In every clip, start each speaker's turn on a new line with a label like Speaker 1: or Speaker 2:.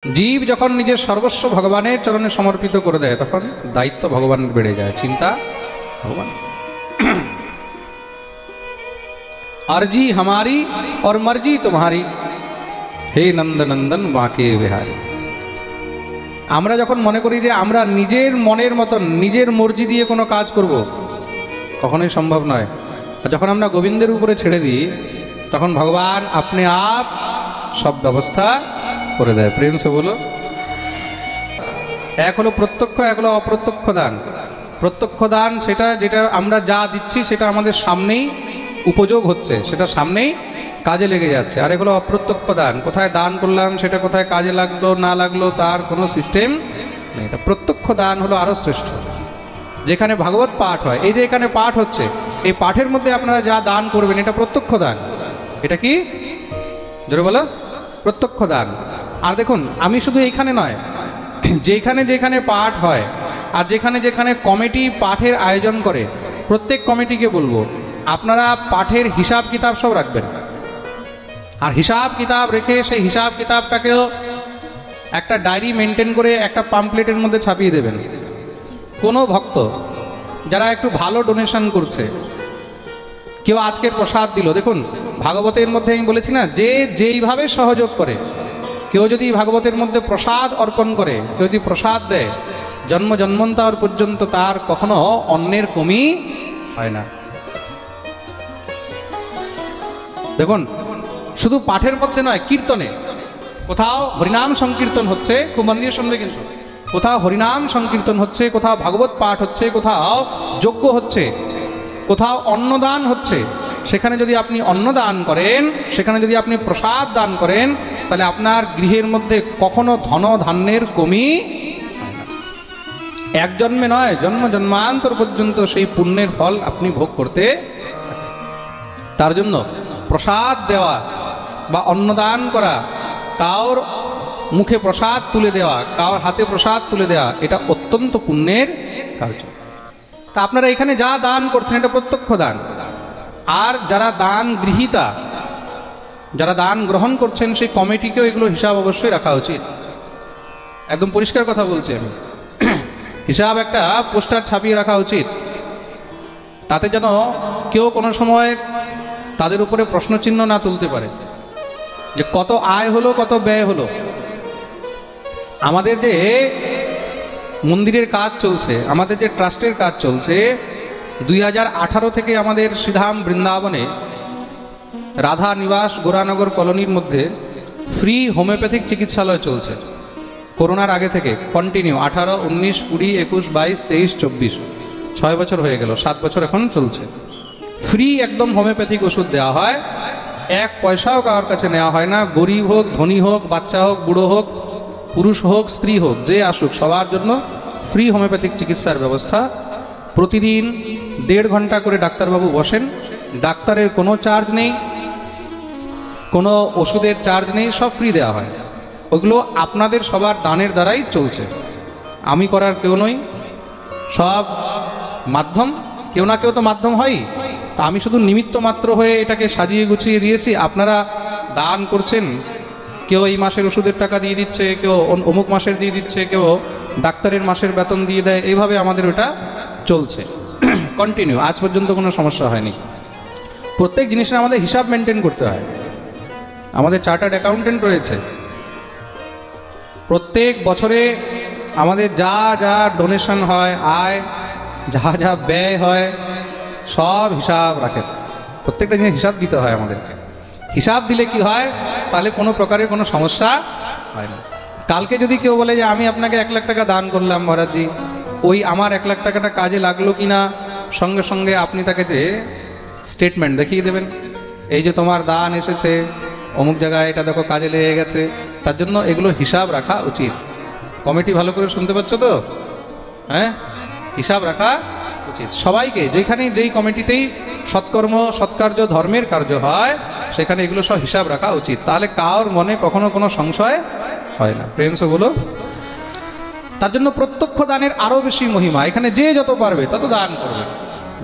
Speaker 1: জীব যখন নিজের সর্বস্ব ভগবানের চরণে সমর্পিত করে দেয় তখন দায়িত্ব ভগবানের বেড়ে যায়, চিন্তা ভগবান। अर्जी हमारी और मर्जी तुम्हारी हे नंद नंदन बाके बिहारी। আমরা যখন মনে করি যে আমরা নিজের মনের মতন নিজের মর্জি দিয়ে কোনো কাজ করব, কখনোই সম্ভব নয়। আর যখন আমরা গোবিন্দের উপরে ছেড়ে দিই তখন ভগবান আপনি আপ সব ব্যবস্থা করে দেয়। প্রেম সে বলো। এক হলো প্রত্যক্ষ, এক হলো অপ্রত্যক্ষ দান। প্রত্যক্ষ দান সেটা যেটা আমরা যা দিচ্ছি সেটা আমাদের সামনেই উপযোগ হচ্ছে, সেটা সামনেই কাজে লেগে যাচ্ছে। আর এগুলো অপ্রত্যক্ষ দান, কোথায় দান করলাম সেটা কোথায় কাজে লাগলো না লাগলো তার কোনো সিস্টেম নেই। তা প্রত্যক্ষ দান হলো আরও শ্রেষ্ঠ। যেখানে ভাগবত পাঠ হয়, এই যে এখানে পাঠ হচ্ছে, এই পাঠের মধ্যে আপনারা যা দান করবেন এটা প্রত্যক্ষ দান। এটা কি জোরে বলো? প্রত্যক্ষ দান। আর দেখুন আমি শুধু এইখানে নয়, যেখানে যেখানে পাঠ হয় আর যেখানে যেখানে কমিটি পাঠের আয়োজন করে প্রত্যেক কমিটিকে বলবো আপনারা পাঠের হিসাব কিতাব সব রাখবেন। আর হিসাব কিতাব রেখে সেই হিসাব কিতাবটাকেও একটা ডায়েরি মেনটেন করে একটা পাম্পলেটের মধ্যে ছাপিয়ে দেবেন। কোনো ভক্ত যারা একটু ভালো ডোনেশন করছে, কেউ আজকের প্রসাদ দিল, দেখুন ভাগবতের মধ্যে আমি বলেছি না, যে যেইভাবে সহযোগ করে, কেউ যদি ভাগবতের মধ্যে প্রসাদ অর্পণ করে, কেউ যদি প্রসাদ দেয়, জন্ম জন্মান্তর পর্যন্ত তার কখনো অন্যের কমি হয় না। দেখুন শুধু পাঠের মধ্যে নয়, কীর্তনে কোথাও হরিনাম সংকীর্তন হচ্ছে, খুব মন দিয়ে শুনবে কিন্তু, কোথাও হরিনাম সংকীর্তন হচ্ছে, কোথাও ভাগবত পাঠ হচ্ছে, কোথাও যজ্ঞ হচ্ছে, কোথাও অন্নদান হচ্ছে, সেখানে যদি আপনি অন্নদান করেন, সেখানে যদি আপনি প্রসাদ দান করেন, তাহলে আপনার গৃহের মধ্যে কখনো ধন ধান্যের কমি হয় না। এক জন্মে নয়, জন্ম জন্মান্তর পর্যন্ত সেই পুণ্যের ফল আপনি ভোগ করতে। তার জন্য প্রসাদ দেওয়া বা অন্নদান করা, কাউর মুখে প্রসাদ তুলে দেওয়া, কাউর হাতে প্রসাদ তুলে দেওয়া, এটা অত্যন্ত পুণ্যের কার্য। তা আপনারা এখানে যা দান করছেন এটা প্রত্যক্ষ দান। আর যারা দান গৃহীতা, যারা দান গ্রহণ করছেন সেই কমিটিকেও এগুলো হিসাব অবশ্যই রাখা উচিত। একদম পরিষ্কার কথা বলছি আমি। হিসাব একটা পোস্টার ছাপিয়ে রাখা উচিত, তাতে যেন কেউ কোনো সময় তাদের উপরে প্রশ্নচিহ্ন না তুলতে পারে যে কত আয় হলো কত ব্যয় হলো। আমাদের যে মন্দিরের কাজ চলছে, আমাদের যে ট্রাস্টের কাজ চলছে, 2018 থেকে আমাদের শ্রীধাম বৃন্দাবনে রাধা নিবাস গোরানগর কলোনির মধ্যে ফ্রি হোমিওপ্যাথিক চিকিৎসালয় চলছে। করোনার আগে থেকে কন্টিনিউ 18, 19, 20, 21, 22, 23, 24, 6 বছর হয়ে গেল, 7 বছর এখন চলছে। ফ্রি একদম হোমিওপ্যাথিক ওষুধ দেওয়া হয়, এক পয়সাও কারোর কাছে নেওয়া হয় না। গরিব হোক, ধনী হোক, বাচ্চা হোক, বুড়ো হোক, পুরুষ হোক, স্ত্রী হোক, যে আসুক সবার জন্য ফ্রি হোমিওপ্যাথিক চিকিৎসার ব্যবস্থা। প্রতিদিন 1.5 ঘন্টা করে ডাক্তারবাবু বসেন, ডাক্তারের কোনো চার্জ নেই, কোনো ওষুধের চার্জ নেই, সব ফ্রি দেওয়া হয়। ওগুলো আপনাদের সবার দানের দ্বারাই চলছে, আমি করার কেউ নই, সব মাধ্যম, কেউ না কেউ তো মাধ্যম হয়ই। তা আমি শুধু নিমিত্ত মাত্র হয়ে এটাকে সাজিয়ে গুছিয়ে দিয়েছি, আপনারা দান করছেন। কেউ এই মাসের ওষুধের টাকা দিয়ে দিচ্ছে, কেউ অমুক মাসের দিয়ে দিচ্ছে, কেউ ডাক্তারের মাসের বেতন দিয়ে দেয়, এইভাবে আমাদের ওটা চলছে কন্টিনিউ। আজ পর্যন্ত কোনো সমস্যা হয়নি। প্রত্যেক জিনিসের আমাদের হিসাব মেনটেন করতে হয়। আমাদের চার্টার্ড অ্যাকাউন্টেন্ট রয়েছে, প্রত্যেক বছরে আমাদের যা যা ডোনেশন হয়, আয়, যা যা ব্যয় হয়, সব হিসাব রাখেন। প্রত্যেকটা জিনিস হিসাব দিতে হয় আমাদেরকে। হিসাব দিলে কি হয়, তাহলে কোনো প্রকারের কোনো সমস্যা হয় না। কালকে যদি কেউ বলে যে আমি আপনাকে 1 লাখ টাকা দান করলাম মহারাজজি, ওই আমার 1 লাখ টাকাটা কাজে লাগলো কি না, সঙ্গে সঙ্গে আপনি তাকে যে স্টেটমেন্ট দেখিয়ে দেবেন, এই যে তোমার দান এসেছে অমুক জায়গায়, এটা দেখো কাজে লেগে গেছে। তার জন্য এগুলো হিসাব রাখা উচিত। কমিটি ভালো করে শুনতে পাচ্ছ তো? হ্যাঁ, হিসাব রাখা উচিত সবাইকে। যেখানে যেই কমিটিতেই সৎকর্ম, সৎকার্য, ধর্মের কার্য হয়, সেখানে এগুলো সব হিসাব রাখা উচিত। তাহলে কারোর মনে কখনো কোনো সংশয় হয় না। প্রেম সে বলো। তার জন্য প্রত্যক্ষ দানের আরও বেশি মহিমা। এখানে যে যত পারবে তত দান করবে,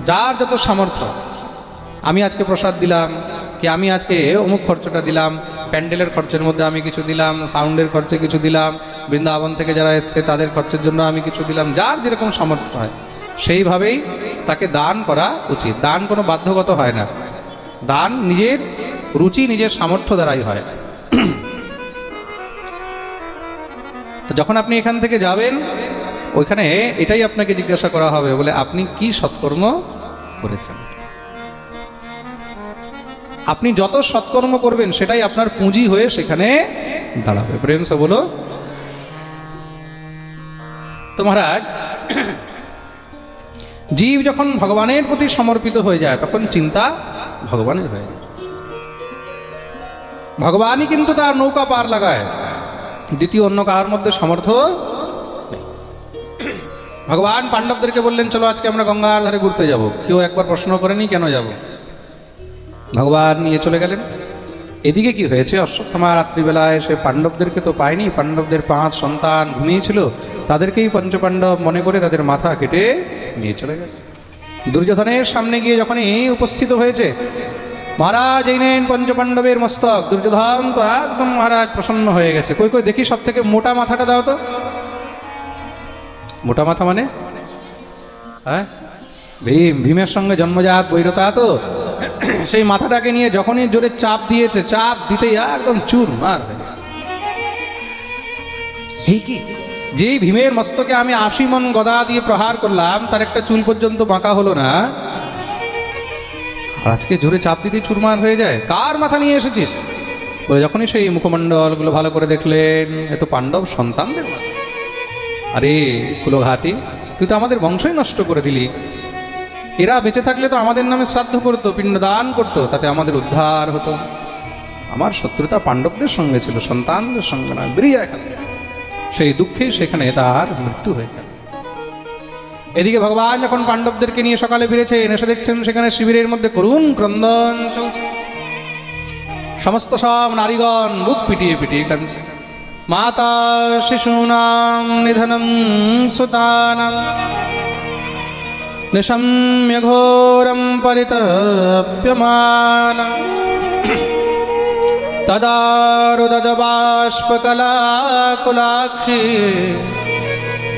Speaker 1: যার যত সামর্থ্য। আমি আজকে প্রসাদ দিলাম, কি আমি আজকে অমুক খরচটা দিলাম, প্যান্ডেলের খরচের মধ্যে আমি কিছু দিলাম, সাউন্ডের খরচে কিছু দিলাম, বৃন্দাবন থেকে যারা এসছে তাদের খরচের জন্য আমি কিছু দিলাম, যার যেরকম সামর্থ্য হয় সেইভাবেই তাকে দান করা উচিত। দান কোনো বাধ্যগত হয় না, দান নিজের রুচি নিজের সামর্থ্য দ্বারাই হয়। তো যখন আপনি এখান থেকে যাবেন ওইখানে এটাই আপনাকে জিজ্ঞাসা করা হবে, বলে আপনি কি সৎকর্ম করেছেন। আপনি যত সৎকর্ম করবেন সেটাই আপনার পুঁজি হয়ে সেখানে দাঁড়াবে। প্রেম সে বলো। তো মহারাজ, জীব যখন ভগবানের প্রতি সমর্পিত হয়ে যায় তখন চিন্তা ভগবানের হয়ে যায়। ভগবানই কিন্তু তার নৌকা পার লাগায়, দ্বিতীয় অন্য কার মধ্যে সামর্থ্য নেই। ভগবান পাণ্ডবদেরকে বললেন চলো আজকে আমরা গঙ্গার ধারে ঘুরতে যাব। কেউ একবার প্রশ্ন করেনি কেন যাব, ভগবান নিয়ে চলে গেলেন। এদিকে কি হয়েছে, অশ্বত্থামা রাত্রিবেলায় সে পাণ্ডবদেরকে তো পায়নি, পাণ্ডবদের 5 সন্তান ঘুমিয়েছিল, তাদেরকেই পঞ্চপাণ্ডব মনে করে তাদের মাথা কেটে নিয়ে চলে গেছে। দুর্যোধনের সামনে গিয়ে যখনই উপস্থিত হয়েছে, মহারাজ এই নেন পঞ্চপাণ্ডবের মস্তক। দুর্যোধন তো একদম মহারাজ প্রসন্ন হয়ে গেছে। কই কই দেখি সব থেকে মোটা মাথাটা দাও তো। মোটা মাথা মানে হ্যাঁ, ভীমের সঙ্গে জন্মজাত বৈরতা, তো সেই মাথাটাকে নিয়ে যখনই জোরে চাপ দিয়েছে, চাপ দিতেই একদম চুরমার হয়ে গেছে। এই কি, যেই ভীমের মস্তকে আমি 80 মণ গদা দিয়ে প্রহার করলাম তার একটা চুল পর্যন্ত বাঁকা হলো না, আর আজকে জোরে চাপ দিতেই চুরমার হয়ে যায়। কার মাথা নিয়ে এসেছিস বলে যখনই সেই মুখমণ্ডলগুলো ভালো করে দেখলেন, এ তো পাণ্ডব সন্তানদের মাথা। আরে কুলঘাতি, তুই তো আমাদের বংশই নষ্ট করে দিলি। এরা বেঁচে থাকলে তো আমাদের নামে শ্রাদ্ধ করতো, পিণ্ডদান করতো, তাতে আমাদের উদ্ধার হতো। আমার শত্রুতা পাণ্ডবদের সঙ্গে ছিল, সন্তানদের সঙ্গে না। বেরিয়ে এখান থেকে। সেই দুঃখে সেখানে তার মৃত্যু হয়ে গেল। এদিকে ভগবান যখন পাণ্ডবদেরকে নিয়ে সকালে ফিরেছেন, এসে দেখছেন সেখানে শিবিরের মধ্যে করুণ ক্রন্দন চলছে। সমস্ত সব নারীগণ বুক পিটিয়ে পিটিয়ে কাঁদছে। মাতা শিশুনাম নিধনম সুতানাম নিশম্য ঘোরম পরিতপ্যমানম তদারুদদ বাষ্পকলাকুলাক্ষী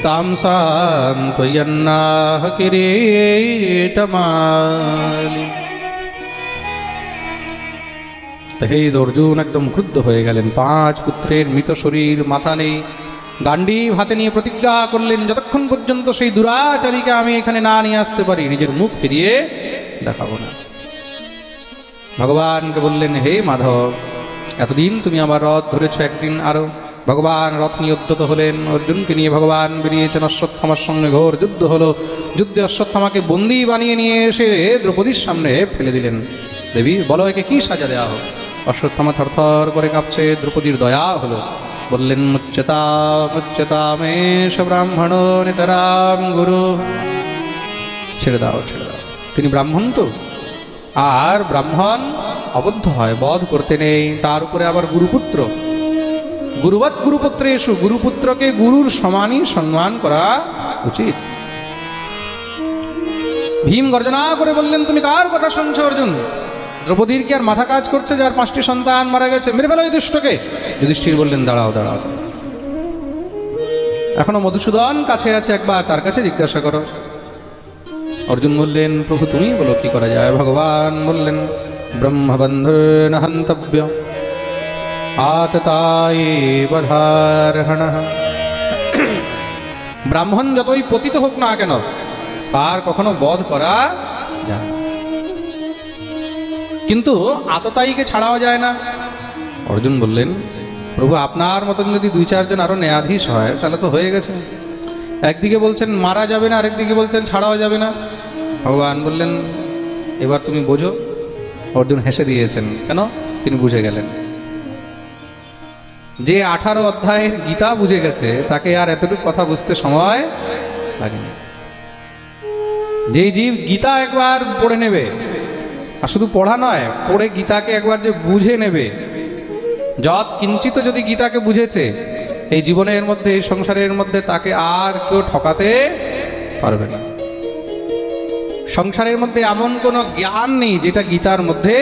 Speaker 1: তাম সান্ত্বয়ন্নাহ কিরীটমালি। হে অর্জুন একদম ক্রুদ্ধ হয়ে গেলেন। 5 পুত্রের মৃত শরীর, মাথা নেই, গান্ডীব হাতে নিয়ে প্রতিজ্ঞা করলেন, যতক্ষণ পর্যন্ত সেই দুরাচারীকে আমি এখানে না নিয়ে আসতে পারি নিজের মুখ ফিরিয়ে দেখাবো না। ভগবানকে বললেন, হে মাধব, এতদিন তুমি আমার রথ ধরেছ, একদিন আরো। ভগবান রথ নিয়ে উদ্যত হলেন। অর্জুনকে নিয়ে ভগবান বেরিয়েছেন। অশ্বত্থামার সঙ্গে ঘোর যুদ্ধ হলো। যুদ্ধে অশ্বত্থামাকে বন্দী বানিয়ে নিয়ে এসে দ্রৌপদীর সামনে ফেলে দিলেন। দেবী বলো একে কি সাজা দেওয়া হোক। অশ্বত্থামা থরথর করে কাঁপছে। দ্রৌপদীর দয়া হলো, বললেন মুচ্যতা মুচ্যতা মেষ ব্রাহ্মণ নিতরাম গুরু। ছেড়ে দাও ছেড়ে দাও, তিনি ব্রাহ্মণ তো, আর ব্রাহ্মণ অবদ্ধ হয়, বধ করতে নেই। তার উপরে আবার গুরুপুত্র, গুরুবৎ গুরুপুত্রেষু, গুরুপুত্রকে গুরুর সমানই সম্মান করা উচিত। ভীম গর্জনা করে বললেন, তুমি কার কথা শুনছো অর্জুন? দ্রৌপদীর কি আর মাথা কাজ করছে যার 5টি সন্তান মারা গেছে? মেরে ফেলো এই দুষ্টকে। যুধিষ্ঠির বললেন, দাঁড়াও দাঁড়াও, এখনো মধুসূদন কাছে আছে, একবার তার কাছে জিজ্ঞাসা করো। অর্জুন বললেন, প্রভু তুমি বলো কি করা যায়। ভগবান বললেন, ব্রহ্মবন্ধুন হন্তব্য আততায় বধারহণ। ব্রাহ্মণ যতই পতিত হোক না কেন, তার কখনো বধ করা যায় না, কিন্তু আততায়ীকে ছাড়াও যায় না। অর্জুন বললেন, প্রভু আপনার মতন যদি 2-4 জন আরো ন্যায়াধীশ হয় তাহলে তো হয়ে গেছে। একদিকে বলছেন মারা যাবে না, আরেকদিকে বলছেন ছাড়াও যাবে না। ভগবান বললেন, এবার তুমি বোঝো। অর্জুন হেসে দিয়েছেন। কেন? তিনি বুঝে গেলেন। যে 18 অধ্যায়ের গীতা বুঝে গেছে তাকে আর এতটুকু কথা বুঝতে সময় লাগেনি। যে জীব গীতা একবার পড়ে নেবে, আর শুধু পড়া নয়, পড়ে গীতাকে একবার যে বুঝে নেবে, যৎ কিঞ্চিত যদি গীতাকে বুঝেছে, এই জীবনের মধ্যে, এই সংসারের মধ্যে তাকে আর কেউ ঠকাতে পারবে না। সংসারের মধ্যে এমন কোনো জ্ঞান নেই যেটা গীতার মধ্যে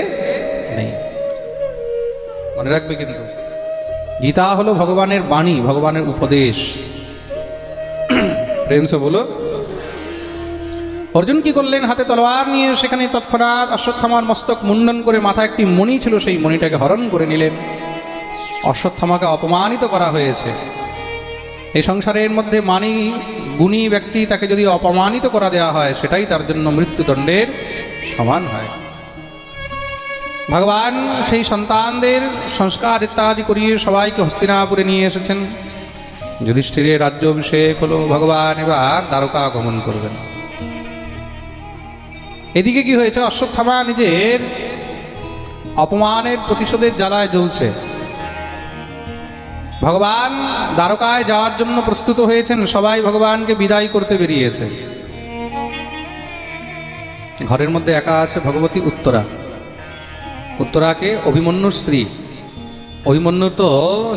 Speaker 1: নেই। মনে রাখবে কিন্তু গীতা হলো ভগবানের বাণী, ভগবানের উপদেশ। প্রেম সে বলো। অর্জুন কি করলেন? হাতে তলোয়ার নিয়ে সেখানে তৎক্ষণাৎ অশ্বত্থামার মস্তক মুন্ডন করে মাথায় একটি মণি ছিল, সেই মণিটাকে হরণ করে নিলেন। অশ্বত্থামাকে অপমানিত করা হয়েছে। এই সংসারের মধ্যে মানি গুণী ব্যক্তি, তাকে যদি অপমানিত করা দেওয়া হয় সেটাই তার জন্য মৃত্যুদণ্ডের সমান হয়। ভগবান সেই সন্তানদের সংস্কার ইত্যাদি করিয়ে সবাইকে হস্তিনাপুরে নিয়ে এসেছেন। যুধিষ্ঠিরের রাজ্যাভিষেক হলো, ভগবান এবার দ্বারকা গমন করবেন। এদিকে কি হয়েছে? অশ্বত্থামা নিজের অপমানের প্রতিশোধের জ্বালায় জ্বলছে। ভগবান দ্বারকায় যাওয়ার জন্য প্রস্তুত হয়েছেন, সবাই ভগবানকে বিদায় করতে বেরিয়েছে। ঘরের মধ্যে একা আছে ভগবতী উত্তরা। উত্তরাকে অভিমন্যুর স্ত্রী। অভিমন্যুর তো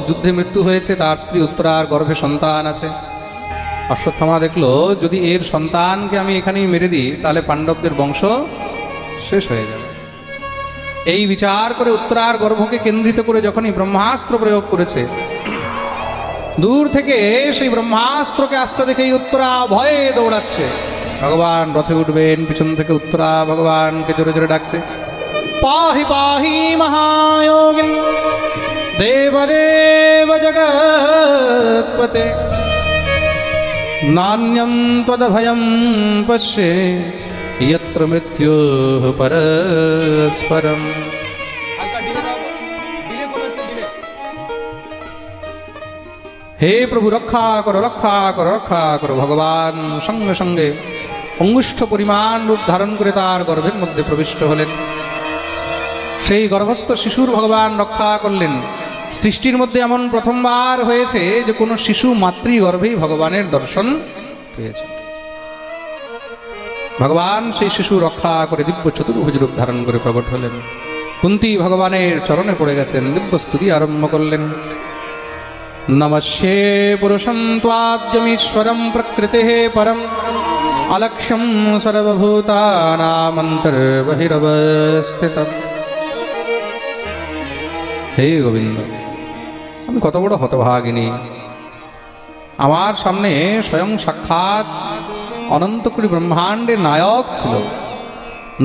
Speaker 1: যুদ্ধে মৃত্যু হয়েছে, তার স্ত্রী উত্তরার গর্ভে সন্তান আছে। অশ্বত্থামা দেখলো যদি এর সন্তানকে আমি এখানেই মেরে দিই তাহলে পাণ্ডবদের বংশ শেষ হয়ে যাবে। এই বিচার করে উত্তরার গর্ভকে কেন্দ্রিত করে যখনই ব্রহ্মাস্ত্র প্রয়োগ করেছে, দূর থেকে সেই ব্রহ্মাস্ত্রকে আসতে দেখে এই উত্তরা ভয়ে দৌড়াচ্ছে। ভগবান রথে উঠবেন, পিছন থেকে উত্তরা ভগবানকে জোরে জোরে ডাকছে, পাহি পাহি মহায়োগিন দেবদেব জগৎপতে নান্যম ত্বদভয়ম পশ্যে यत्र मृत्यु परस्परम। हे प्रभु रक्षा करो रक्षा करो रक्षा करो। भगवान संगे संगे अंगुष्ठ परिमाण रूप धारण करे तार गर्भेर मध्य प्रविष्ट हलेन। সেই গর্ভস্থ শিশুর ভগবান রক্ষা করলেন। সৃষ্টির মধ্যে এমন প্রথমবার হয়েছে যে কোনো শিশু মাতৃগর্ভেই ভগবানের দর্শন পেয়েছে। ভগবান সেই শিশু রক্ষা করে দিব্য চতুর্ভুজ রূপ ধারণ করে প্রকট হলেন। কুন্তী ভগবানের চরণে পড়ে গেছেন, দিব্য স্তুতি আরম্ভ করলেন। নমস্যে পুরুষং ত্বাদ্যমীশ্বরং প্রকৃতিঃ পরম অলক্ষ্যং সর্বভূতানামন্তর্বহিরবস্থিতম। হে গোবিন্দ, আমি কত বড় হতভাগিনী। আমার সামনে স্বয়ং সাক্ষাৎ অনন্তকোটি ব্রহ্মাণ্ডের নায়ক ছিল।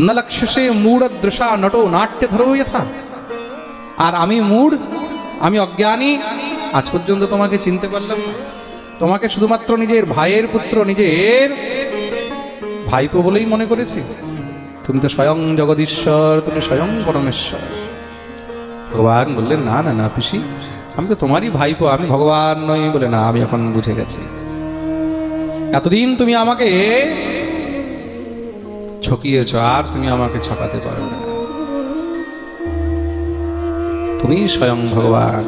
Speaker 1: ন লক্ষ্যসে মূঢ়দৃশা নটো নাট্যধরো যথা। আর আমি মূঢ়, আমি অজ্ঞানী, আজ পর্যন্ত তোমাকে চিনতে পারলাম না। তোমাকে শুধুমাত্র নিজের ভাইয়ের পুত্র, নিজের ভাইপো বলেই মনে করেছি। তুমি তো স্বয়ং জগদীশ্বর, তুমি স্বয়ং পরমেশ্বর। ভগবান বললেন, না না না পিসি, আমি তো তোমারই ভাইপো, আমি ভগবান নই। বলে, না, আমি এখন বুঝে গেছি। এতদিন তুমি আমাকে ঠকিয়েছ, আর তুমি আমাকে ঠকাতে পারবে না। তুমি স্বয়ং ভগবান।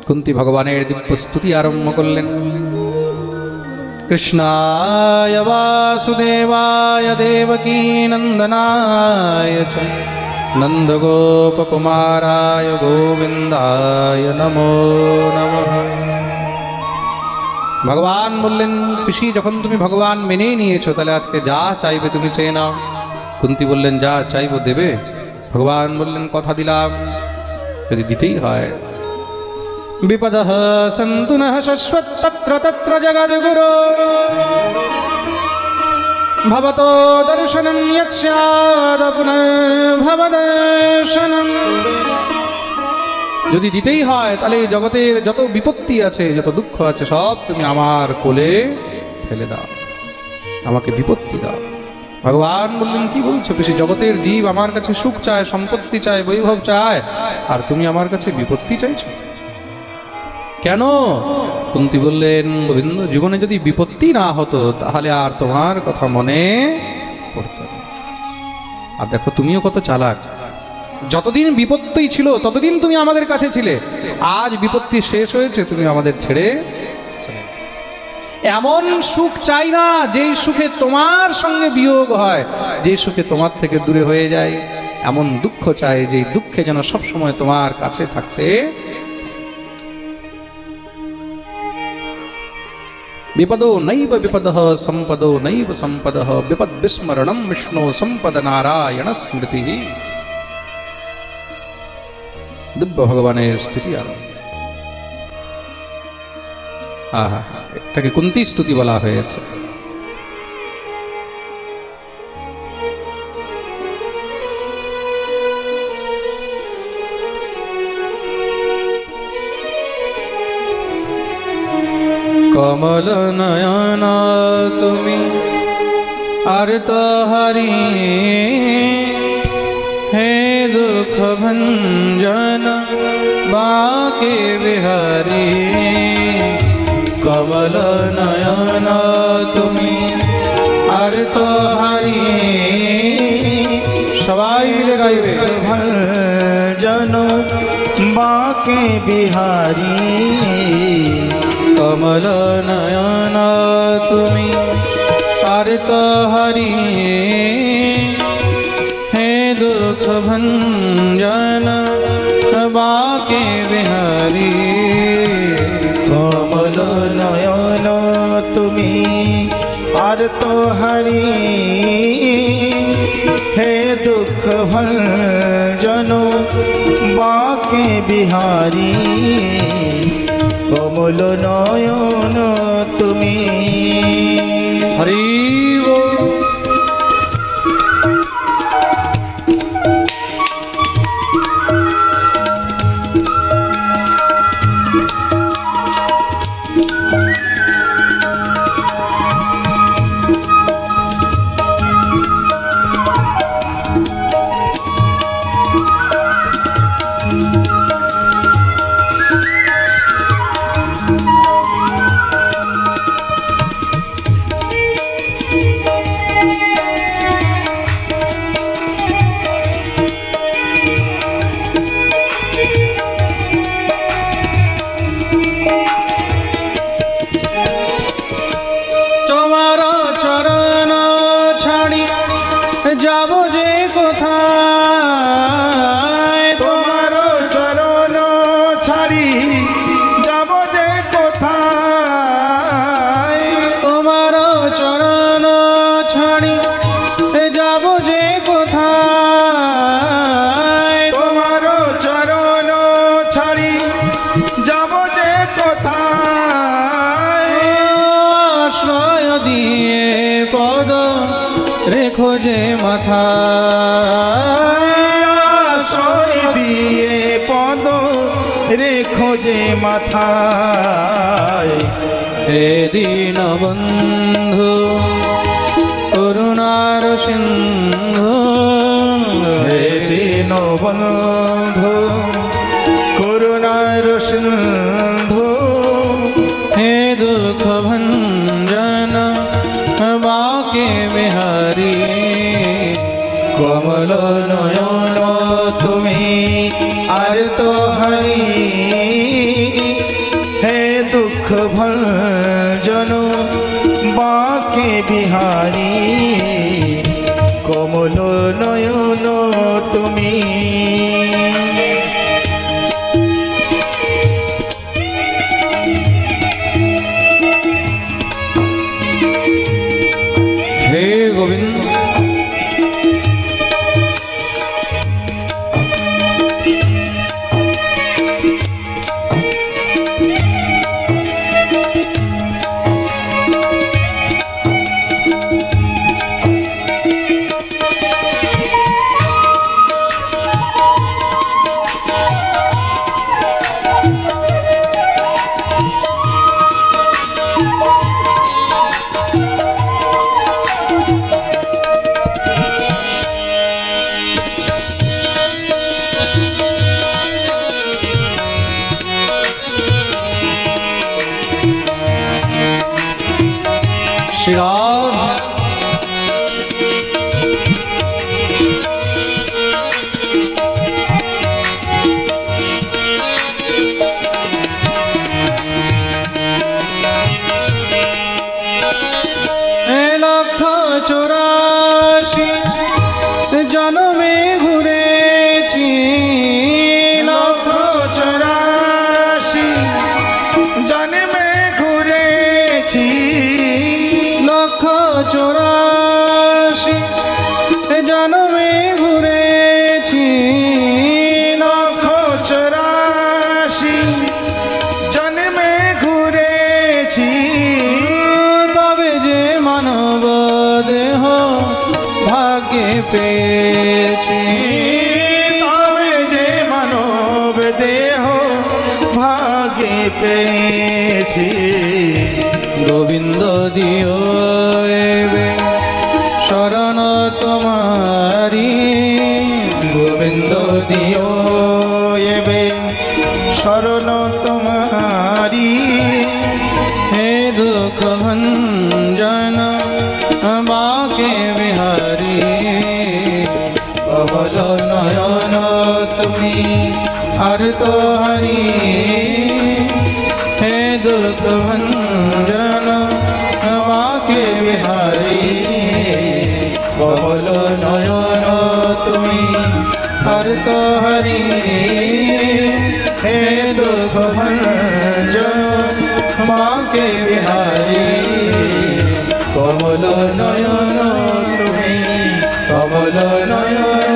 Speaker 1: কুন্তী ভগবানের দিব্য স্তুতি আরম্ভ করলেন। কৃষ্ণায় বাসুদেবায় দেবকী নন্দনায় চ নন্দগোপকুমারায় গোবিন্দায় নমো নমঃ। ভগবান বললেন, পিসি, যখন তুমি ভগবান মেনে নিয়েছো তাহলে আজকে যা চাইবে তুমি চেয়ে নাও। কুন্তী বললেন, যা চাইবো দেবে? ভগবান বললেন, কথা দিলাম, যদি দিতেই হয়। বিপদঃ সন্তু নঃ শাশ্বত তত্র তত্র জগদ্গুরো ভবতো দর্শনম ইয়ৎস্যাদ পুনর্ভবদর্শনম। যদি দিতেই হয় তাহলে জগতের যত বিপত্তি আছে, যত দুঃখ আছে, সব তুমি আমার কোলে ফেলে দাও, আমাকে বিপত্তি দাও। ভগবান বললেন, কি বলছো পিসি? জগতের জীব আমার কাছে সুখ চায়, সম্পত্তি চায়, বৈভব চায়, আর তুমি আমার কাছে বিপত্তি চাইছো কেন? কুন্তী বললেন, গোবিন্দ, জীবনে যদি বিপত্তি না হতো তাহলে আর তোমার কথা মনে পড়তো না। আর দেখো, তুমিও কত চালাক। যতদিন বিপত্তি ছিল ততদিন তুমি আমাদের কাছে ছিলে, আজ বিপত্তি শেষ হয়েছে, তুমি আমাদের ছেড়ে এমন সুখ চাই না যেই সুখে তোমার সঙ্গে বিয়োগ হয়, যে সুখে তোমার থেকে দূরে হয়ে যায়। এমন দুঃখ চাই যে দুঃখে যেন সবসময় তোমার কাছে থাকতে। বিপদো নৈব বিপদঃ সম্পদো নৈব সম্পদঃ বিপদ বিস্মরণম বিষ্ণু সম্পদ নারায়ণ স্মৃতি। দিব্য ভগবানের স্তুতি আরম্ভ। আহা, এটাকে কুন্তী স্তুতি বলা হয়েছে। কমল নয়ন তুমি আর্তহারি, হে দুঃখ ভঞ্জন বাকে বিহারি। কমল নয়ন তুমি আর্তহারি, সবাই মিলে গাইবে।
Speaker 2: ভঞ্জন বাকে বিহারি,
Speaker 1: কমল নয়ন তুমি আর্তহারি, হে দুঃখ ভঞ্জন বাকে বিহারি।
Speaker 2: কমল নয়ন তুমি আর্তহারি, হে দুঃখ ভঞ্জন বাকে বিহারি। কমল নয়ন তুমি।
Speaker 1: হরি বল। যাব যে কোথায়,
Speaker 2: তোমার চরণ ছাড়ি যাব যে কোথায়।
Speaker 1: তোমার চরণ ছাড়ি যাব যে কোথায়।
Speaker 2: তোমার চরণ ছাড়ি যাব যে কোথায়।
Speaker 1: আশ্রয় দিয়ে পদ রেখো যে মাথায়।
Speaker 2: আশ্রয় দিয়ে পদ রেখো যে মাথায়।
Speaker 1: হে দীন বন্ধু করুণার সিন্ধু,
Speaker 2: হে দীন বন্ধু করুণার সিন্ধু,
Speaker 1: হে দুঃখ ভঞ্জন বাকে বিহারি।
Speaker 2: কমল নয়ন তুমি আর্তহারি, হে দুঃখ ভঞ্জন বাকে বিহারি। কমল নয়ন তুমি।
Speaker 1: হে গোবিন্দ। श्री राम। लक्ष 84 জনমে ঘুরেছি,
Speaker 2: লক্ষ 84 জন্মে ঘুরেছি,
Speaker 1: লক্ষ পেয়েছি।
Speaker 2: তবে যে মানব দেহ ভাগে পেয়েছি,
Speaker 1: গোবিন্দ দিও এবে শরণ তোমারি,
Speaker 2: গোবিন্দ দিও এবে শরণ তোমারি।
Speaker 1: হে দুঃখ ভঞ্জন বাকে বিহারী,
Speaker 2: কমল নয়ন তুমি আর তো হারি,
Speaker 1: হে দুঃখ ভঞ্জন বাকে বিহারী,
Speaker 2: কমল নয়ন তুমি আর তো হারি। হে দুঃখ ভঞ্জন মাকে বিহারি, কমল নয়ন তুমি, কমল নয়ন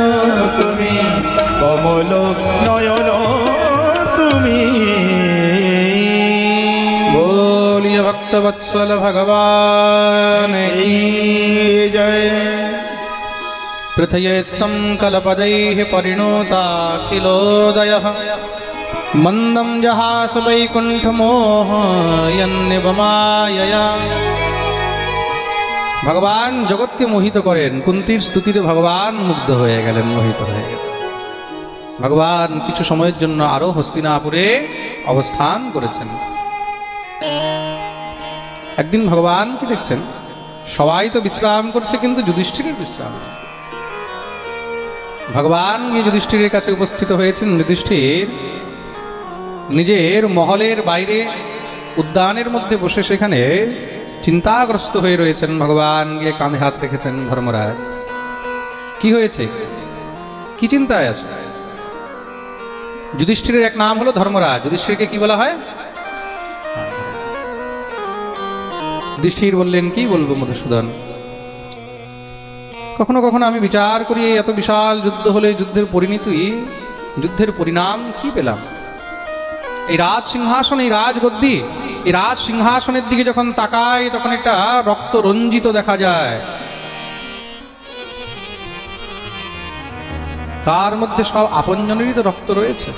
Speaker 2: তুমি, কমল নয়ন তুমি।
Speaker 1: बोलिए भक्तवत्सल भगवान की
Speaker 2: जय।
Speaker 1: पृथयेत्तं कलपदैः परिणोताखिलोदयः, मन्दं जहास वैकुण्ठमोहयन्निवमायया। ভগবান জগৎকে মোহিত করেন, কুন্তির স্তুতিতে ভগবান মুগ্ধ হয়ে গেলেন, মোহিত হয়ে গেলেন। ভগবান কিছু সময়ের জন্য আরো হস্তিনাপুরে অবস্থান করেছেন। একদিন ভগবান কি দেখছেন, সবাই তো বিশ্রাম করছে কিন্তু যুধিষ্ঠিরের বিশ্রাম নেই। ভগবান গিয়ে যুধিষ্ঠিরের কাছে উপস্থিত হয়েছেন। যুধিষ্ঠির নিজের মহলের বাইরে উদ্যানের মধ্যে বসে সেখানে চিন্তাগ্রস্ত হয়ে রয়েছেন। ভগবান গিয়ে কাঁধে হাত রেখেছেন। ধর্মরাজ, কি হয়েছে, কি চিন্তায় আছে? যুধিষ্ঠিরের এক নাম হলো ধর্মরাজ। যুধিষ্ঠিরকে কি বলা হয়? যুধিষ্ঠির বললেন, কি বলবো মধুসূদন, কখনো কখনো আমি বিচার করি এত বিশাল যুদ্ধ হলে যুদ্ধের পরিণতি, যুদ্ধের পরিণাম কি পেলাম? এই রাজ সিংহাসন, এই রাজগদ্দি, এই রাজ সিংহাসনের দিকে যখন তাকাই তখন একটা রক্ত রঞ্জিত দেখা যায়। তার মধ্যে সব আপনজনেরই তো রক্ত রয়েছে।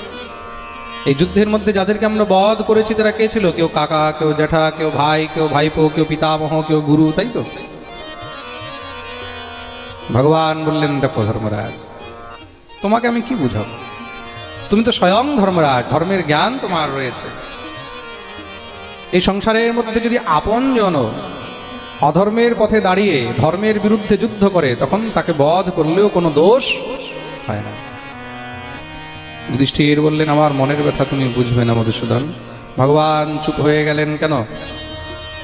Speaker 1: এই যুদ্ধের মধ্যে যাদেরকে আমরা বধ করেছি তারা কে ছিল? কেউ কাকা, কেউ জ্যাঠা, কেউ ভাই, কেউ ভাইপো, কেউ পিতামহ, কেউ গুরু, তাই তো? ভগবান বললেন, দেখো ধর্মরাজ, তোমাকে আমি কি বুঝাবো? তুমি তো স্বয়ং ধর্মরাজ, ধর্মের জ্ঞান তোমার রয়েছে। এই সংসারের মধ্যে যদি আপনজন অধর্মের পথে দাঁড়িয়ে ধর্মের বিরুদ্ধে যুদ্ধ করে তখন তাকে বধ করলেও কোনো দোষ হয় না। যুধিষ্ঠির বললেন, আমার মনের ব্যথা তুমি বুঝবে না মধুসূদন। ভগবান চুপ হয়ে গেলেন, কেন?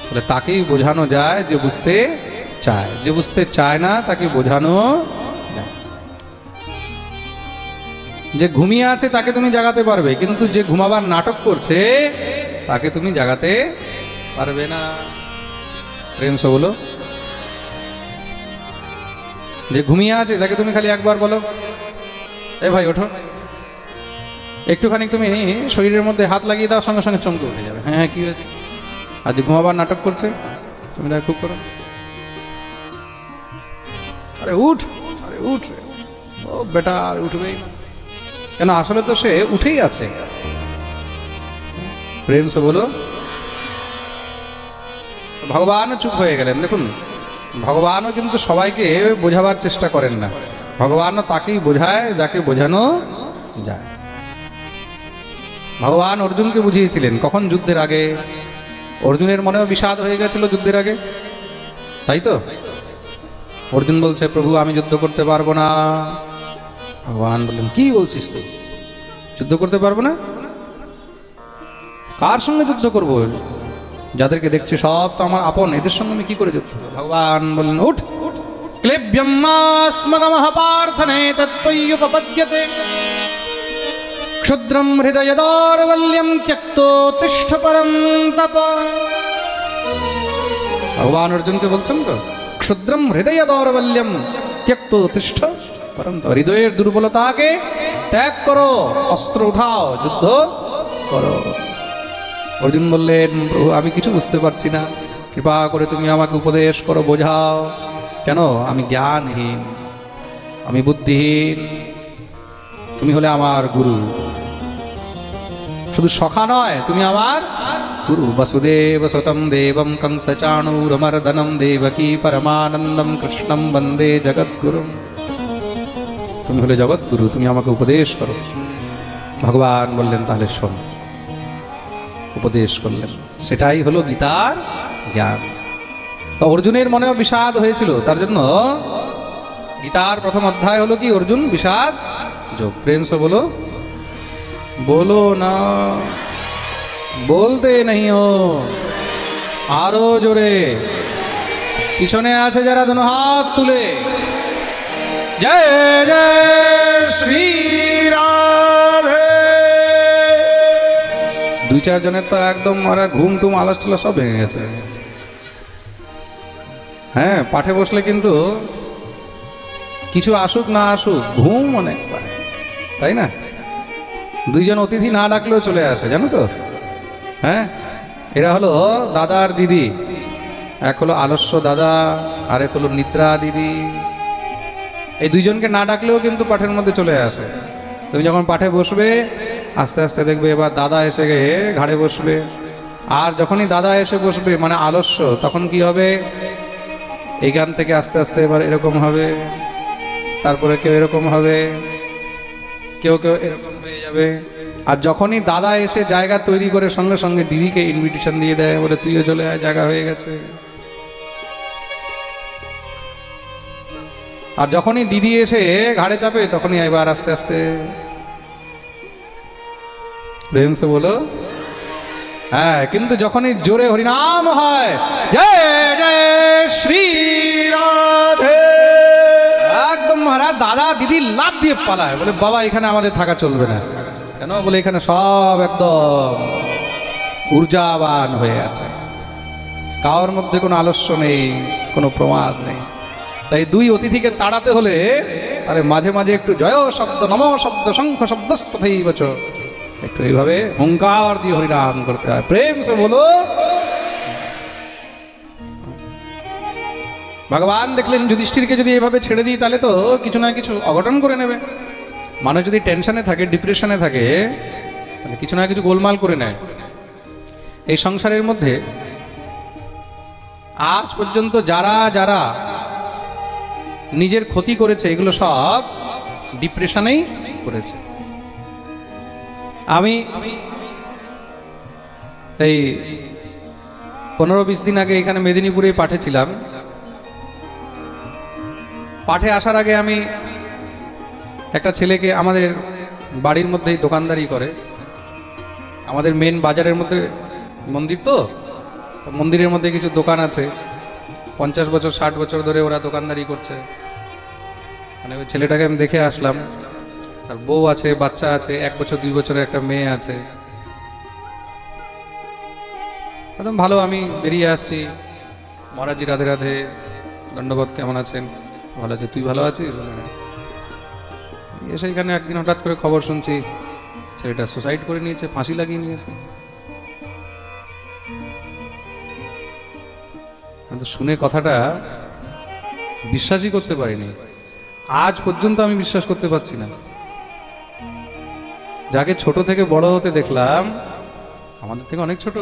Speaker 1: বলে, তাকেই বোঝানো যায় যে বুঝতে চায়, যে বুঝতে চায় না তাকে বোঝানো যায়। যে ঘুমিয়ে আছে তাকে তুমি জাগাতে পারবে, কিন্তু যে ঘুমাবার নাটক করছে তাকে তুমি জাগাতে পারবে না। প্রেম সে বলো, যে ঘুমিয়ে আছে তাকে তুমি খালি একবার বলো, এ ভাই ওঠো, একটুখানি তুমি শরীরের মধ্যে হাত লাগিয়ে দাও, সঙ্গে সঙ্গে চমকে উঠে যাবে, হ্যাঁ হ্যাঁ কি হয়েছে? আর যে ঘুমাবার নাটক করছে তুমি তাকে খুব করো, আরে উঠ, আরে উঠ, ও বেটা আর উঠবেই না কেন? আসলে তো সে উঠেই আছে। প্রেম সে বলো। ভগবানও চুপ হয়ে গেলেন। দেখুন, ভগবানও কিন্তু সবাইকে বোঝাবার চেষ্টা করেন না, ভগবানও তাকেই বোঝায় যাকে বোঝানো যায়। ভগবান অর্জুনকে বুঝিয়েছিলেন কখন? যুদ্ধের আগে। অর্জুনের মনেও বিষাদ হয়ে গেছিল যুদ্ধের আগে, তাই তো? অর্জুন বলছে, প্রভু আমি যুদ্ধ করতে পারবো না। ভগবান বললেন, কি বলছিস তুই, যুদ্ধ করতে পারবো না? কার সঙ্গে যুদ্ধ করবো? যাদেরকে দেখছি সব তো আমার আপন, এদের সঙ্গে আমি কি করে যুদ্ধ করবো? ভগবান বললেন, উঠ, ক্লেব্যম্মাস্মগমঃ পার্থনে তত্ত্বয়্যুপপদ্যতে, ক্ষুদ্রম হৃদয় দৌর্বল্যম ত্যক্তো তিষ্ঠ পরন্তপ। ভগবান অর্জুনকে বলছেন তো, ক্ষুদ্রম হৃদয় দৌর্বল্যম ত্যক্তো তিষ্ঠ পরন্তপ, হৃদয়ের দুর্বলতাকে ত্যাগ করো, অস্ত্র উঠাও, যুদ্ধ করো। অর্জুন বললেন, প্রভু আমি কিছু বুঝতে পারছি না, কৃপা করে তুমি আমাকে উপদেশ করো, বোঝাও। কেন? আমি জ্ঞানহীন। আমি বুদ্ধিহীন, তুমি হলে আমার গুরু। শুধু সখা নয়, তুমি আমার গুরু। বসুদেব সুতম দেবম কংস চাণূরমর্দনম দেবকী পরমানন্দম কৃষ্ণম বন্দে জগদ্গুরুম। তুমি হলে জগৎগুরু, তুমি আমাকে উপদেশ করো। ভগবান বললেন তাহলে শোন, উপদেশ করলেন। সেটাই হলো গীতার জ্ঞান। তো অর্জুনের মনেও বিষাদ হয়েছিল, তার জন্য গীতার প্রথম অধ্যায় হলো কি? অর্জুন বিষাদ যোগ। প্রেম সে বলো, বলো না, বলতে নেই হো, আরো জোরে। পিছনে আছে যারা দুনো হাত তুলে জয় জয় শ্রী রাধে। দুই চার জনের তো একদম ঘুম টুম আলাস টালাস সব ভেঙে গেছে। হ্যাঁ, পাঠে বসলে কিন্তু কিছু আসুক না আসুক ঘুম অনেক পায়, তাই না? দুইজন অতিথি না ডাকলেও চলে আসে, জানো তো? হ্যাঁ, এরা হলো দাদা আর দিদি। এক হলো আলস্য দাদা, আর এক হলো নিদ্রা দিদি। এই দুইজনকে না ডাকলেও কিন্তু পাঠের মধ্যে চলে আসে। তুমি যখন পাঠে বসবে আস্তে আস্তে দেখবে এবার দাদা এসে গিয়ে ঘাড়ে বসবে। আর যখনই দাদা এসে বসবে মানে আলস্য, তখন কি হবে? এইখান থেকে আস্তে আস্তে এবার এরকম হবে, তারপরে কেউ এরকম হবে, কেউ কেউ এরকম হয়ে যাবে। আর যখনই দাদা এসে জায়গা তৈরি করে সঙ্গে সঙ্গে দিদিকে ইনভিটেশন দিয়ে দেয়, বলে তুইও চলে আয়, জায়গা হয়ে গেছে। আর যখনই দিদি এসে ঘাড়ে চাপে তখনই এবার আস্তে আস্তে প্রেম সে বলো। হ্যাঁ, কিন্তু যখনই জোরে হরিনাম হয় জয় জয় শ্রী রাধে, একদম মহারাজ দাদা দিদি লাফ দিয়ে পালায়, বলে বাবা এখানে আমাদের থাকা চলবে না। কেন? বলে এখানে সব একদম ঊর্জাবান হয়ে আছে, কারোর মধ্যে কোনো আলস্য নেই, কোনো প্রমাদ নেই। তাই দুই অতিথিকে তাড়াতে হলে তাহলে মাঝে মাঝে একটু জয় শব্দ, নম শব্দ, শঙ্খ শব্দ তথৈবচ, একটু এইভাবে হুঙ্কার দিয়ে হরিনাম করতে হয়। প্রেম সে বলো। ভগবান দেখলেন যুধিষ্ঠিরকে যদি এভাবে ছেড়ে দিই তাহলে তো কিছু না কিছু অঘটন করে নেবে। মানুষ যদি টেনশনে থাকে, ডিপ্রেশনে থাকে, তাহলে কিছু না কিছু গোলমাল করে নেয়। এই সংসারের মধ্যে আজ পর্যন্ত যারা যারা নিজের ক্ষতি করেছে এগুলো সব ডিপ্রেশনেই করেছে। আমি এই 15-20 দিন আগে এখানে মেদিনীপুরে পাঠে ছিলাম। পাঠে আসার আগে আমি একটা ছেলেকে, আমাদের বাড়ির মধ্যেই দোকানদারি করে, আমাদের মেন বাজারের মধ্যে মন্দির, তো মন্দিরের মধ্যে কিছু দোকান আছে, 50 বছর 60 বছর ধরে ওরা দোকানদারি করছে। মানে ওই ছেলেটাকে আমি দেখে আসলাম, তার বউ আছে, বাচ্চা আছে, 1 বছর 2 বছরের একটা মেয়ে আছে, একদম ভালো। আমি বেরিয়ে আসছি, মহারাজি রাধে রাধে, দণ্ডবোধ, কেমন আছেন? ভালো আছে, তুই ভালো আছিস? এসে এখানে একদিন হঠাৎ করে খবর শুনছি ছেলেটা সুসাইড করে নিয়েছে, ফাঁসি লাগিয়ে নিয়েছে। শুনে কথাটা বিশ্বাসই করতে পারিনি, আজ পর্যন্ত আমি বিশ্বাস করতে পারছি না। যাকে ছোট থেকে বড় হতে দেখলাম, আমাদের থেকে অনেক ছোট,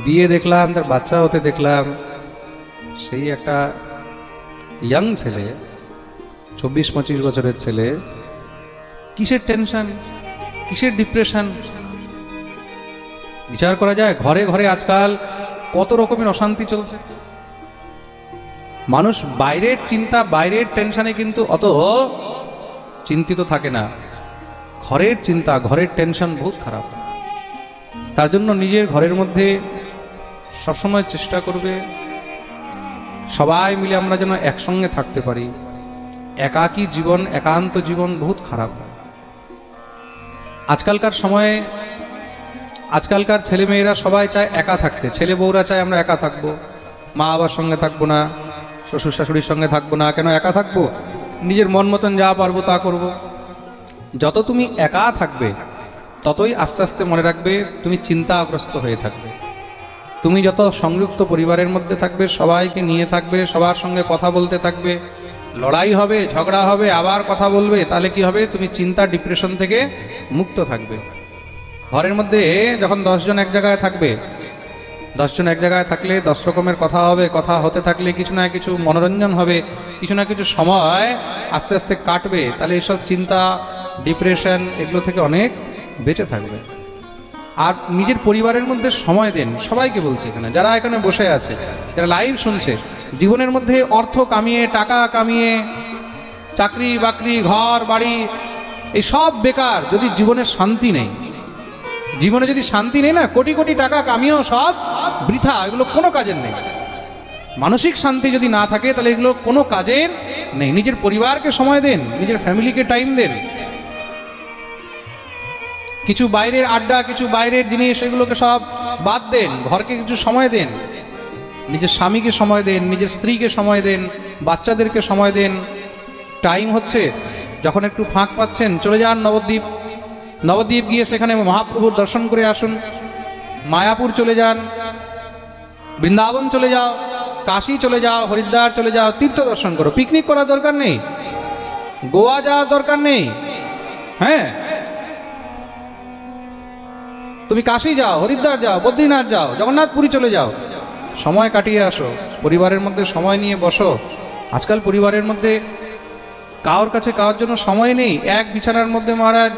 Speaker 1: বিয়ে দেখলাম, তার বাচ্চা হতে দেখলাম, সেই একটা ইয়াং ছেলে, 24-25 বছরের ছেলে, কিসের টেনশন, কিসের ডিপ্রেশন? বিচার করা যায় ঘরে ঘরে আজকাল কত রকমের অশান্তি চলছে। মানুষ বাইরের চিন্তা, বাইরের টেনশনে কিন্তু অত চিন্তিত থাকে না, ঘরের চিন্তা, ঘরের টেনশন বহুত খারাপ। তার জন্য নিজের ঘরের মধ্যে সবসময় চেষ্টা করবে সবাই মিলে আমরা যেন একসঙ্গে থাকতে পারি। একাকী জীবন, একান্ত জীবন বহুত খারাপ। আজকালকার সময়ে আজকালকার ছেলেমেয়েরা সবাই চায় একা থাকতে, ছেলে বউরা চায় আমরা একা থাকবো, মা বাবার সঙ্গে থাকবো না, শ্বশুর শাশুড়ির সঙ্গে থাকবো না। কেন একা থাকবো? নিজের মন মতন যা পারবো তা করব। যত তুমি একা থাকবে ততই আস্তে আস্তে মনে রাখবে তুমি চিন্তাগ্রস্ত হয়ে থাকবে। তুমি যত সংযুক্ত পরিবারের মধ্যে থাকবে, সবাইকে নিয়ে থাকবে, সবার সঙ্গে কথা বলতে থাকবে, লড়াই হবে, ঝগড়া হবে, আবার কথা বলবে, তাহলে কি হবে? তুমি চিন্তা, ডিপ্রেশন থেকে মুক্ত থাকবে। ঘরের মধ্যে যখন 10 জন এক জায়গায় থাকবে, 10 জন এক জায়গায় থাকলে 10 রকমের কথা হবে, কথা হতে থাকলে কিছু না কিছু মনোরঞ্জন হবে, কিছু না কিছু সময় আস্তে আস্তে কাটবে, তাহলে এইসব চিন্তা, ডিপ্রেশন এগুলো থেকে অনেক বেঁচে থাকবে। আর নিজের পরিবারের মধ্যে সময় দেন। সবাইকে বলছি, এখানে যারা এখানে বসে আছে, যারা লাইভ শুনছে, জীবনের মধ্যে অর্থ কামিয়ে, টাকা কামিয়ে, চাকরি বাকরি, ঘর বাড়ি, এই সব বেকার যদি জীবনের শান্তি নেই, জীবনে যদি শান্তি নেই না, কোটি কোটি টাকা কামিয়েও সব বৃথা, এগুলো কোনো কাজের নেই। মানসিক শান্তি যদি না থাকে তাহলে এগুলো কোনো কাজের নেই। নিজের পরিবারকে সময় দেন, নিজের ফ্যামিলিকে টাইম দেন। কিছু বাইরের আড্ডা, কিছু বাইরের জিনিস, এগুলোকে সব বাদ দেন, ঘরকে কিছু সময় দেন, নিজের স্বামীকে সময় দেন, নিজের স্ত্রীকে সময় দেন, বাচ্চাদেরকে সময় দেন। টাইম হচ্ছে, যখন একটু ফাঁক পাচ্ছেন চলে যান নবদ্বীপ, নবদ্বীপ গিয়ে সেখানে মহাপ্রভুর দর্শন করে আসুন। মায়াপুর চলে যান, বৃন্দাবন চলে যাও, কাশী চলে যাও, হরিদ্বার চলে যাও, তীর্থ দর্শন করো। পিকনিক করার দরকার নেই, গোয়া যাওয়ার দরকার নেই। হ্যাঁ, তুমি কাশী যাও, হরিদ্বার যাও, বদ্রীনাথ যাও, জগন্নাথপুরী চলে যাও, সময় কাটিয়ে আসো, পরিবারের মধ্যে সময় নিয়ে বসো। আজকাল পরিবারের মধ্যে কারোর কাছে কারোর জন্য সময় নেই। এক বিছানার মধ্যে মহারাজ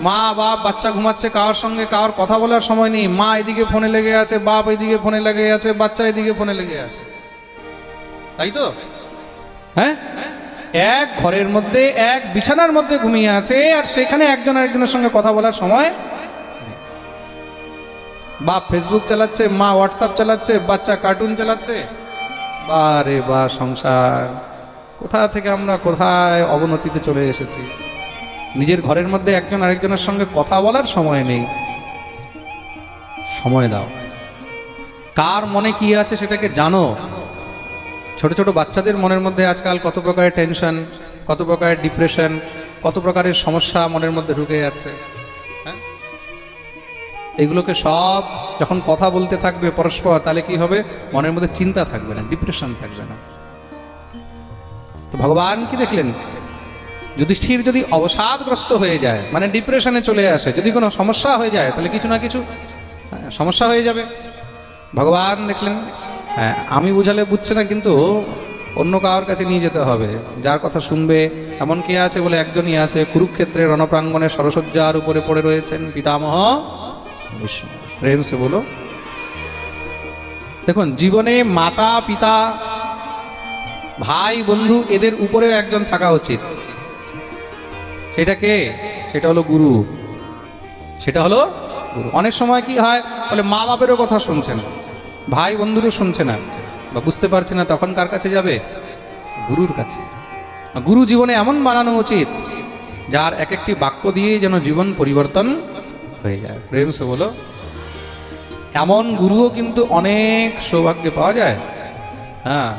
Speaker 1: মা বাপ, বাচ্চা ঘুমাচ্ছে, কারোর সঙ্গে কারোর কথা বলার সময় নেই। মা এদিকে ফোনে লেগে আছে, বাপ এদিকে ফোনে লেগে আছে, বাচ্চা এদিকে ফোনে লেগে আছে, তাই তো? হ্যাঁ, এক ঘরের মধ্যে, এক বিছানার মধ্যে ঘুমিয়ে আছে, আর সেখানে একজন আরেকজনের সঙ্গে কথা বলার সময়। বাপ ফেসবুক চালাচ্ছে, মা হোয়াটসঅ্যাপ চালাচ্ছে, বাচ্চা কার্টুন চালাচ্ছে। বারে বা সংসার, কোথা থেকে আমরা কোথায় অবনতিতে চলে এসেছি। নিজের ঘরের মধ্যে একজন আরেকজনের সঙ্গে কথা বলার সময় নেই। সময় দাও, কার মনে কি আছে সেটাকে জানো। ছোট ছোট বাচ্চাদের মনের মধ্যে আজকাল কত প্রকারের টেনশন, কত প্রকারের ডিপ্রেশন, কত প্রকারের সমস্যা মনের মধ্যে ঢুকে যাচ্ছে। হ্যাঁ, এগুলোকে সব যখন কথা বলতে থাকবে পরস্পর, তাহলে কি হবে? মনের মধ্যে চিন্তা থাকবে না, ডিপ্রেশন থাকবে না। তো ভগবান কি দেখলেন? যুধিষ্ঠির যদি অবসাদগ্রস্ত হয়ে যায়, মানে ডিপ্রেশনে চলে আসে, যদি কোনো সমস্যা হয়ে যায়, তাহলে কিছু না কিছু সমস্যা হয়ে যাবে। ভগবান দেখলেন, হ্যাঁ আমি বুঝালে বুঝছে না, কিন্তু অন্য কারোর কাছে নিয়ে যেতে হবে, যার কথা শুনবে। এমন কে আছে? বলে একজনই আছে, কুরুক্ষেত্রের রণপ্রাঙ্গণে সরসজ্জার উপরে পড়ে রয়েছেন পিতামহ ভীষ্ম। প্রেম সে বলো। দেখুন, জীবনে মাতা পিতা ভাই বন্ধু এদের উপরেও একজন থাকা উচিত। সেটা কে? সেটা হলো গুরু। সেটা হলো গুরু। অনেক সময় কি হয়, বলে মা বাপেরও কথা শুনছে না, ভাই বন্ধুরও শুনছে না, বা বুঝতে পারছে না, তখন কার কাছে যাবে? গুরুর কাছে। গুরু জীবনে এমন বানানো উচিত যার এক একটি বাক্য দিয়ে যেন জীবন পরিবর্তন হয়ে যায়। প্রেম সে বলো। এমন গুরুও কিন্তু অনেক সৌভাগ্যে পাওয়া যায়। হ্যাঁ,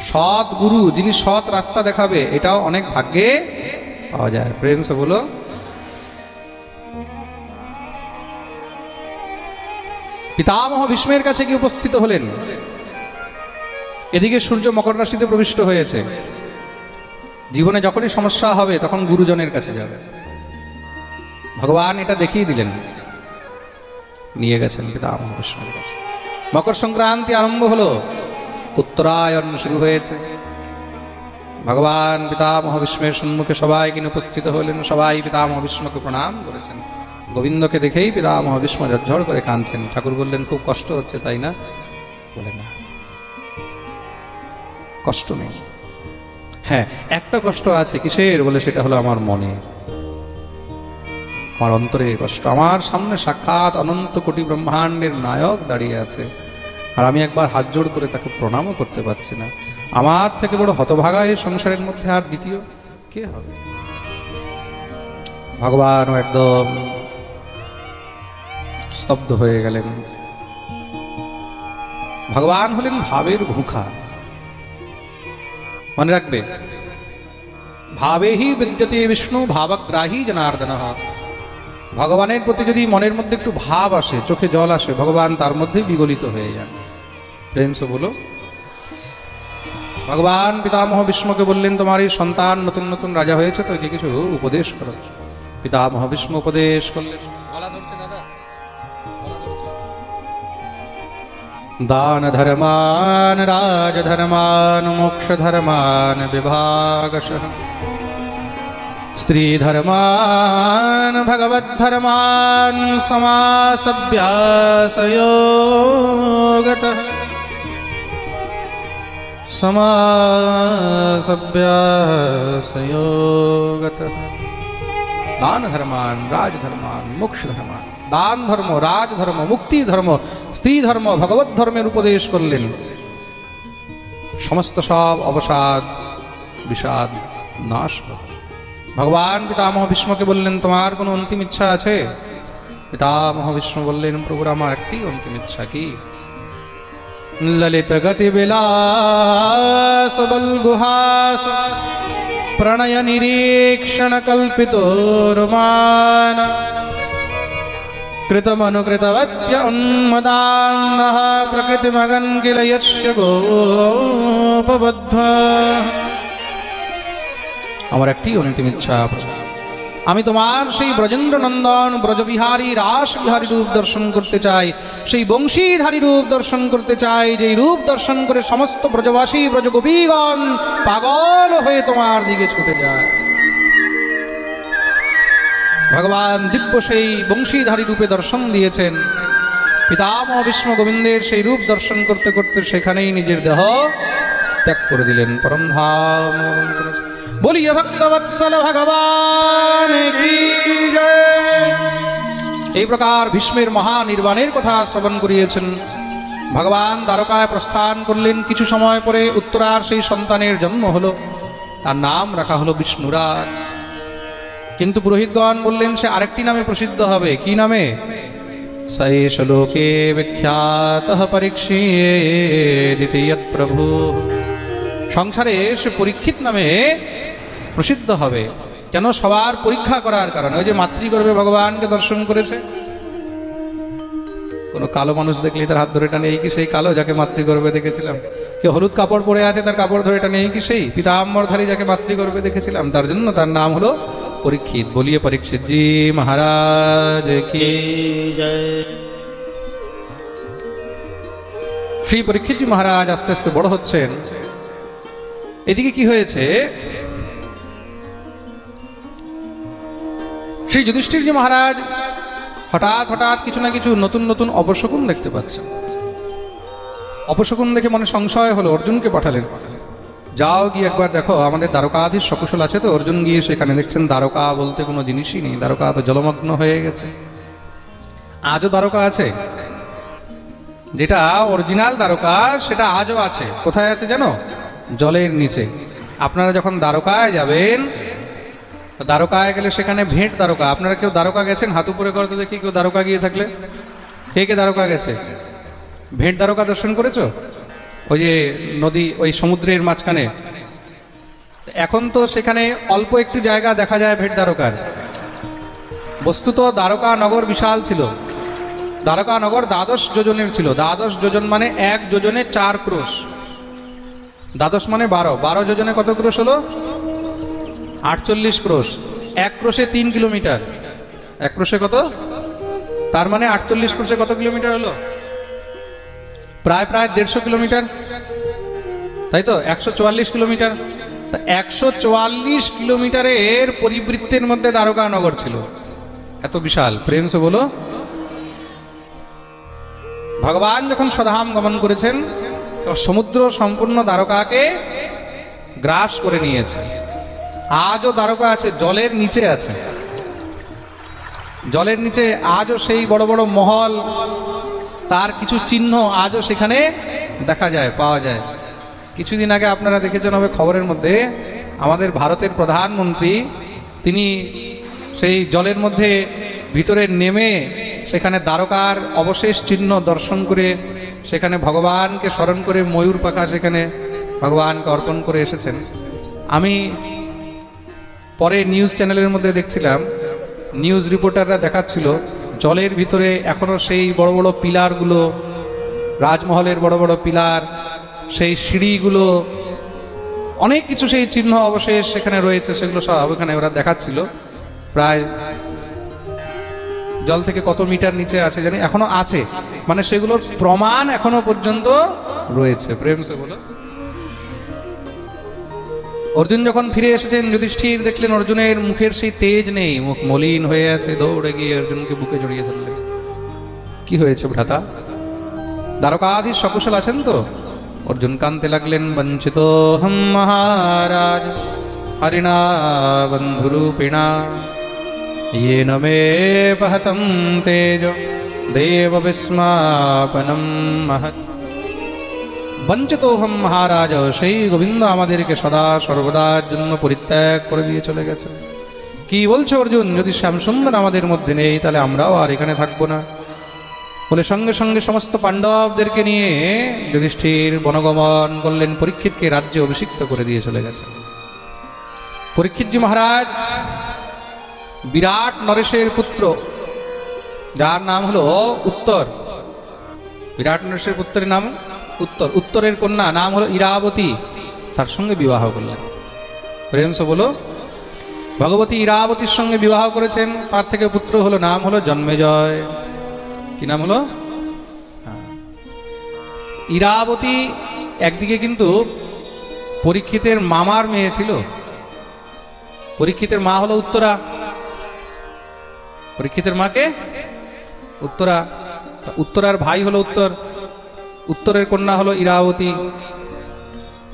Speaker 1: সৎ গুরু, যিনি সৎ রাস্তা দেখাবে, এটাও অনেক ভাগ্যে পাওয়া যায়। প্রেম সে বলো। পিতামহ ভীষ্মের কাছে গিয়ে উপস্থিত হলেন। এদিকে সূর্য মকর রাশিতে প্রবিষ্ট হয়েছে। জীবনে যখনই সমস্যা হবে তখন গুরুজনের কাছে যাবে। ভগবান এটা দেখিয়ে দিলেন, নিয়ে গেছেন পিতামহ ভীষ্মের কাছে। মকর সংক্রান্তি আরম্ভ হলো, উত্তরায়ণ শুরু হয়েছে। ভগবান পিতামহ ভীষ্মের সম্মুখে সবাই কিনে উপস্থিত হলেন। সবাই পিতামহ ভীষ্মকে প্রণাম করেছেন। গোবিন্দকে দেখেই পিতামহ ভীষ্ম ঝরঝর করে কাঁদছেন। ঠাকুর বললেন, খুব কষ্ট হচ্ছে তাই না? বলে না, কষ্ট নেই। হ্যাঁ, একটা কষ্ট আছে। কিসের? বলে সেটা হলো আমার মনে, আমার অন্তরের কষ্ট। আমার সামনে সাক্ষাৎ অনন্ত কোটি ব্রহ্মাণ্ডের নায়ক দাঁড়িয়ে আছে, আর আমি একবার হাত জোড় করে তাকে প্রণামও করতে পারছি না। আমার থেকে বড় হতভাগা এই সংসারের মধ্যে আর দ্বিতীয় কে হবে? ভগবানও একদম স্তব্ধ হয়ে গেলেন। ভগবান হলেন ভাবের ভুখা। মনে রাখবে, ভাবেহি বিদ্যতে বিষ্ণু ভাবগ্রাহী জনার্দন। ভগবানের প্রতি যদি মনের মধ্যে একটু ভাব আসে, চোখে জল আসে, ভগবান তার মধ্যেই বিগলিত হয়ে যান। প্রেম সে বলো। ভগবান পিতামহ ভীষ্মকে বললেন, তোমার এই সন্তান নতুন নতুন রাজা হয়েছে, তো একে কিছু উপদেশ করো। পিতামহ ভীষ্ম উপদেশ করলেন। গলা ধরছে দাদা, গলা ধরছে। দান ধর্মান রাজ ধর্মান মোক্ষ ধর্মান বিভাগশঃ স্ত্রী ধর্মান ভগবত ধর্মান সমাসভ্যাসয়োগতঃ সমাসভ্যাসয়োগতঃ। দান ধর্মান রাজ ধর্মান মোক্ষ ধর্মান। দান ধর্ম, রাজ ধর্ম, মুক্তি ধর্ম, স্ত্রী ধর্ম, ভগবত ধর্মের উপদেশ করলেন। সমস্ত সব অবসাদ বিষাদ নাশ হল। ভগবান পিতামহ ভীষ্মকে বললেন, তোমার কোনো অন্তিম ইচ্ছা আছে? পিতামহ ভীষ্ম বললেন, প্রভু আমার একটি অন্তিম ইচ্ছা। কি? ললিত গতি বিলাস বল গুহাস প্রণয় নিরীক্ষণ কল্পিতো রোমান কৃতমনুকৃতবত্য উন্মদান্নঃ প্রকৃতিমগন কিল যস্য গোপবদ্ধ। আমার একটি অন্তিম ইচ্ছা, আমি তোমার সেই ব্রজেন্দ্র নন্দন ব্রজবিহারী রাসবিহারী রূপ দর্শন করতে চাই, সেই বংশীধারী রূপ দর্শন করতে চাই, যেই রূপ দর্শন করে সমস্ত ব্রজবাসী ব্রজগোপীগণ পাগল হয়ে তোমার দিকে ছুটে যায়। ভগবান দিব্য সেই বংশীধারী রূপে দর্শন দিয়েছেন। পিতামহ ভীষ্ম গোবিন্দের সেই রূপ দর্শন করতে করতে সেখানেই নিজের দেহ ত্যাগ করে দিলেন, পরম ধাম গমন করেছেন। বলিয়ে ভক্তবৎসল ভগবান কি জয়। এই প্রকার ভীষ্মের মহানির্বাণের কথা শ্রবণ করিয়েছেন। ভগবান দ্বারকায় প্রস্থান করলেন। কিছু সময় পরে উত্তরার সেই সন্তানের জন্ম হলো, তার নাম রাখা হলো বিষ্ণুরাজ। কিন্তু পুরোহিতগণ বললেন, সে আরেকটি নামে প্রসিদ্ধ হবে। কি নামে? সয়েষ লোকে বিখ্যাতঃ পরীক্ষিত প্রভু। সংসারে সে পরীক্ষিত নামে প্রসিদ্ধ হবে। কেন? সবার পরীক্ষা করার কারণে। ওই যে মাতৃগর্ভে ভগবানকে দর্শন করেছে, কোনো কালো মানুষ দেখলেই তার হাত ধরে টানে, এই কি সেই কালো যাকে মাতৃগর্ভে দেখেছিলাম? কেউ হলুদ কাপড় পরে আছে, তার কাপড় ধরে টানে, এই কি সেই পিতাম্বরধারী যাকে মাতৃগর্ভে দেখেছিলাম? তার জন্য তার নাম হলো পরীক্ষিত। বলিয়ে পরীক্ষিত জি মহারাজ কি জয়। শ্রী পরীক্ষিতজি মহারাজ আস্তে আস্তে বড় হচ্ছেন। এদিকে কি হয়েছে, শ্রী যুধিষ্ঠিরজি মহারাজ হঠাৎ হঠাৎ কিছু না কিছু নতুন নতুন অপশকুন দেখতে পাচ্ছেন। অপশকুন দেখে মনে সংশয় হলো, অর্জুনকে পাঠালেন, যাও গিয়ে একবার দেখো আমাদের দ্বারকাধীশ সকুশল আছে তো। অর্জুন গিয়ে সেখানে দেখছেন দ্বারকা বলতে কোনো জিনিসই নেই, দ্বারকা তো জলমগ্ন হয়ে গেছে। আজও দ্বারকা আছে, যেটা অরিজিনাল দ্বারকা সেটা আজও আছে। কোথায় আছে জানো? জলের নিচে। আপনারা যখন দ্বারকায় যাবেন, দ্বারকায় গেলে সেখানে ভেট দ্বারকা। আপনারা কেউ দ্বারকা গেছেন? হাত উপরে করতে দেখি কেউ দ্বারকা গিয়ে থাকলে। কে কে দ্বারকা গেছে? ভেট দ্বারকা দর্শন করেছো? ওই যে নদী, ওই সমুদ্রের মাঝখানে। এখন তো সেখানে অল্প একটু জায়গা দেখা যায় ভেট দ্বারকার। বস্তুত দ্বারকা নগর বিশাল ছিল। দ্বারকা নগর 12 যোজনের ছিল। 12 যোজন মানে 1 যোজনে 4 ক্রোশ। 12 মানে 12, 12 যোজনে কত ক্রোশ হলো? 48 ক্রোশ। 1 ক্রোশে 3 কিলোমিটার। 1 ক্রোশে কত? তার মানে 48 ক্রোশে কত কিলোমিটার হলো? প্রায় 150 কিলোমিটার, তাই তো? 144 কিলোমিটার। তা 144 কিলোমিটারের পরিবৃত্তের মধ্যে দ্বারকা নগর ছিল। এত বিশাল। প্রেম সে বলো। ভগবান যখন স্বধাম গমন করেছেন, তো সমুদ্র সম্পূর্ণ দ্বারকাকে গ্রাস করে নিয়েছে। আজও দ্বারকা আছে, জলের নিচে আছে। জলের নিচে আজও সেই বড় বড় মহল, তার কিছু চিহ্ন আজও সেখানে দেখা যায়, পাওয়া যায়। কিছুদিন আগে আপনারা দেখেছেন হবে খবরের মধ্যে, আমাদের ভারতের প্রধানমন্ত্রী তিনি সেই জলের মধ্যে ভিতরে নেমে সেখানে দ্বারকার অবশেষ চিহ্ন দর্শন করে সেখানে ভগবানকে স্মরণ করে ময়ূর পাখা সেখানে ভগবানকে অর্পণ করে এসেছেন। আমি পরে নিউজ চ্যানেলের মধ্যে দেখছিলাম, নিউজ রিপোর্টাররা দেখাচ্ছিল জলের ভিতরে এখনো সেই বড় বড় পিলারগুলো, রাজমহলের বড় বড় পিলার, সেই সিঁড়িগুলো অনেক কিছু সেই চিহ্ন অবশেষ সেখানে রয়েছে, সেগুলো সব ওখানে ওরা দেখাচ্ছিল। প্রায় জল থেকে কত মিটার নিচে আছে জানি, এখনো আছে, মানে সেগুলোর প্রমাণ এখনো পর্যন্ত রয়েছে। প্রেম সে বলো। অর্জুন যখন ফিরে এসেছেন, যুধিষ্ঠির দেখলেন অর্জুনের মুখের সেই তেজ নেই, মুখ মলিন হয়ে আছে। দৌড়ে গিয়ে অর্জুনকে বুকে জড়িয়ে ধরলেন। কি হয়েছে ভ্রাতা? দ্বারকাধীশ সকুশল আছেন তো? অর্জুন কাঁদতে লাগলেন। বঞ্চিত হম মহারাজ হরিণা বন্ধুরূপিণা येन मे पहतं तेज देव विस्मापनं महत्। বঞ্চিতোহম মহারাজ, সেই গোবিন্দ আমাদেরকে সদা সর্বদার জন্য পরিত্যাগ করে দিয়ে চলে গেছে। কি বলছো অর্জুন? যদি শ্যামসুন্দর আমাদের মধ্যে নেই তাহলে আমরাও আর এখানে থাকবো না। বলে সঙ্গে সঙ্গে সমস্ত পাণ্ডবদেরকে নিয়ে যুধিষ্ঠির বনগমন করলেন। পরীক্ষিতকে রাজ্যে অভিষিক্ত করে দিয়ে চলে গেছে। পরীক্ষিতজি মহারাজ বিরাট নরেশের পুত্র, যার নাম হলো উত্তর। বিরাট নরেশের পুত্রের নাম উত্তর। উত্তরের কন্যা নাম হলো ইরাবতী, তার সঙ্গে বিবাহ করলেন। প্রেমসে বলো। ভগবতী ইরাবতীর সঙ্গে বিবাহ করেছেন, তার থেকে পুত্র হলো, নাম হলো জন্মেজয়। কি নাম হলো? ইরাবতী একদিকে কিন্তু পরীক্ষিতের মামার মেয়ে ছিল। পরীক্ষিতের মা হলো উত্তরা। পরীক্ষিতের মাকে উত্তরা, উত্তরার ভাই হলো উত্তর, উত্তরের কন্যা হলো ইরাবতী।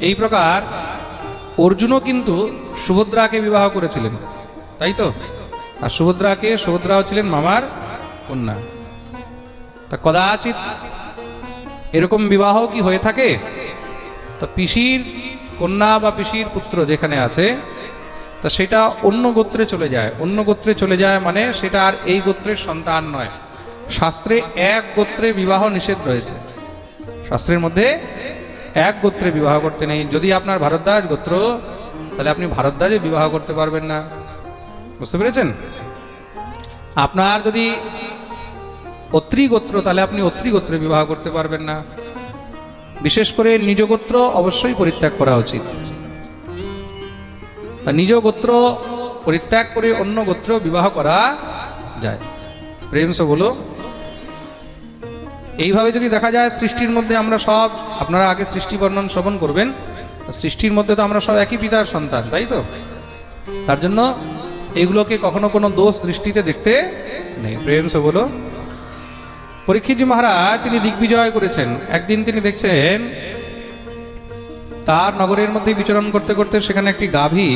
Speaker 1: এই প্রকার অর্জুনও কিন্তু সুভদ্রাকে বিবাহ করেছিলেন, তাই তো? আর সুভদ্রাও ছিলেন মামার কন্যা। তা কদাচিৎ এরকম বিবাহ কি হয়ে থাকে? তা পিসির কন্যা বা পিসির পুত্র যেখানে আছে, তা সেটা অন্য গোত্রে চলে যায়। অন্য গোত্রে চলে যায় মানে সেটা আর এই গোত্রের সন্তান নয়। শাস্ত্রে এক গোত্রে বিবাহ নিষেধ রয়েছে। শাস্ত্রের মধ্যে এক গোত্রে বিবাহ করতে নেই। যদি আপনার ভারদ্বাজ গোত্র, তাহলে আপনি ভারদ্বাজে বিবাহ করতে পারবেন না। বুঝতে পেরেছেন? আপনার যদি অত্রি গোত্র, তাহলে আপনি অত্রি গোত্রে বিবাহ করতে পারবেন না। বিশেষ করে নিজ গোত্র অবশ্যই পরিত্যাগ করা উচিত। তা নিজ গোত্র পরিত্যাগ করে অন্য গোত্র বিবাহ করা যায়। প্রেম সে বলো। এইভাবে যদি দেখা যায় সৃষ্টির মধ্যে আমরা সব, আপনারা আগে সৃষ্টি বর্ণন শ্রবণ করবেন, সৃষ্টির মধ্যে তো আমরা সব একই পিতার সন্তান, তাই তো? তার জন্য এগুলোকে কখনো কোনো দোষ দৃষ্টিতে দেখতে নেই। প্রেম সে বলো। পরীক্ষিতজি মহারাজ তিনি দিগ্বিজয় করেছেন। একদিন তিনি দেখছেন তার নগরের মধ্যে বিচরণ করতে করতে সেখানে একটি গাভী,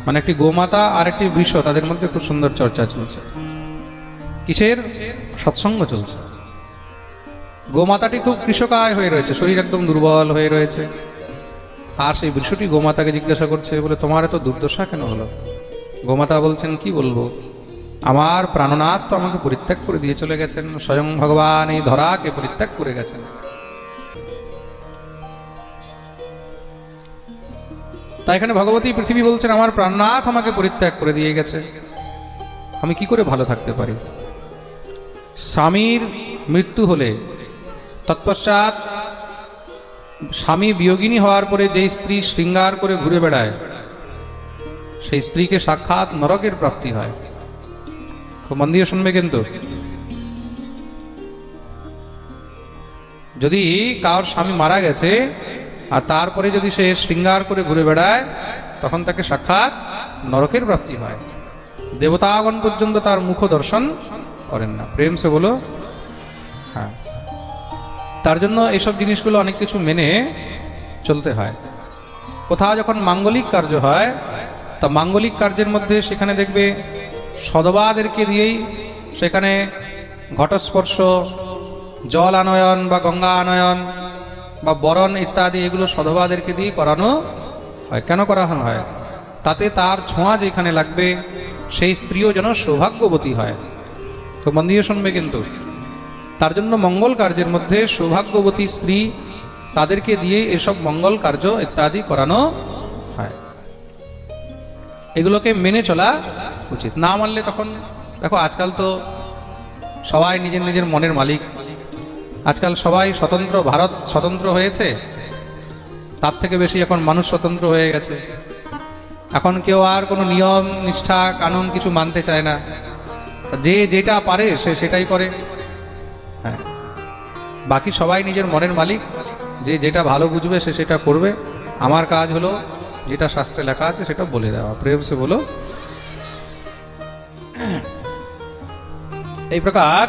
Speaker 1: মানে একটি গোমাতা আর একটি বৃষ, তাদের মধ্যে খুব সুন্দর চর্চা চলছে। কিসের? সৎসঙ্গ চলছে। গোমাতাটি খুব কৃষকায় হয়ে রয়েছে, শরীর একদম দুর্বল হয়ে রয়েছে। আর সেই বৃষটি গোমাতাকে জিজ্ঞাসা করছে, বলে তোমার এত দুর্দশা কেন হলো? গোমাতা বলছেন, কি বলবো, আমার প্রাণনাথ তো আমাকে পরিত্যাগ করে দিয়ে চলে গেছেন। স্বয়ং ভগবান এই ধরাকে পরিত্যাগ করে গেছেন। তাই এখানে ভগবতী পৃথিবী বলছেন, আমার প্রাণনাথ আমাকে পরিত্যাগ করে দিয়ে গেছে, আমি কি করে ভালো থাকতে পারি? স্বামীর মৃত্যু হলে তৎপশ্চাৎ স্বামী বিয়োগিনী হওয়ার পরে যেই স্ত্রী শৃঙ্গার করে ঘুরে বেড়ায়, সেই স্ত্রীকে সাক্ষাৎ নরকের প্রাপ্তি হয়। খুব মন দিয়ে শুনবে কিন্তু। যদি কার স্বামী মারা গেছে আর তারপরে যদি সে শৃঙ্গার করে ঘুরে বেড়ায়, তখন তাকে সাক্ষাৎ নরকের প্রাপ্তি হয়। দেবতাগণ পর্যন্ত তার মুখ দর্শন করেন না। প্রেম সে বলো। হ্যাঁ, তার জন্য এসব জিনিসগুলো অনেক কিছু মেনে চলতে হয়। কোথাও যখন মাঙ্গলিক কার্য হয়, তা মাঙ্গলিক কার্যের মধ্যে সেখানে দেখবে সধবাদেরকে দিয়েই সেখানে ঘটস্পর্শ, জল আনয়ন বা গঙ্গা আনয়ন বা বরণ ইত্যাদি, এগুলো সধবাদেরকে দিয়ে করানো হয়। কেন করানো হয়? তাতে তার ছোঁয়া যেখানে লাগবে সেই স্ত্রীও যেন সৌভাগ্যবতী হয়। তো মন দিয়ে শুনবে কিন্তু। তার জন্য মঙ্গল কার্যের মধ্যে সৌভাগ্যবতী স্ত্রী, তাদেরকে দিয়ে এসব মঙ্গল কার্য ইত্যাদি করানো হয়। এগুলোকে মেনে চলা উচিত। না মানলে তখন দেখো, আজকাল তো সবাই নিজের নিজের মনের মালিক। আজকাল সবাই স্বতন্ত্র, ভারত স্বতন্ত্র হয়েছে। তার থেকে বেশি এখন মানুষ স্বতন্ত্র হয়ে গেছে। এখন কেউ আর কোনো নিয়ম নিষ্ঠা কানুন কিছু মানতে চায় না, যে যেটা পারে সে সেটাই করে। হ্যাঁ, বাকি সবাই নিজের মনের মালিক, যে যেটা ভালো বুঝবে সে সেটা করবে। আমার কাজ হলো যেটা শাস্ত্রে লেখা আছে সেটা বলে দেওয়া। প্রেম সে বলো। এই প্রকার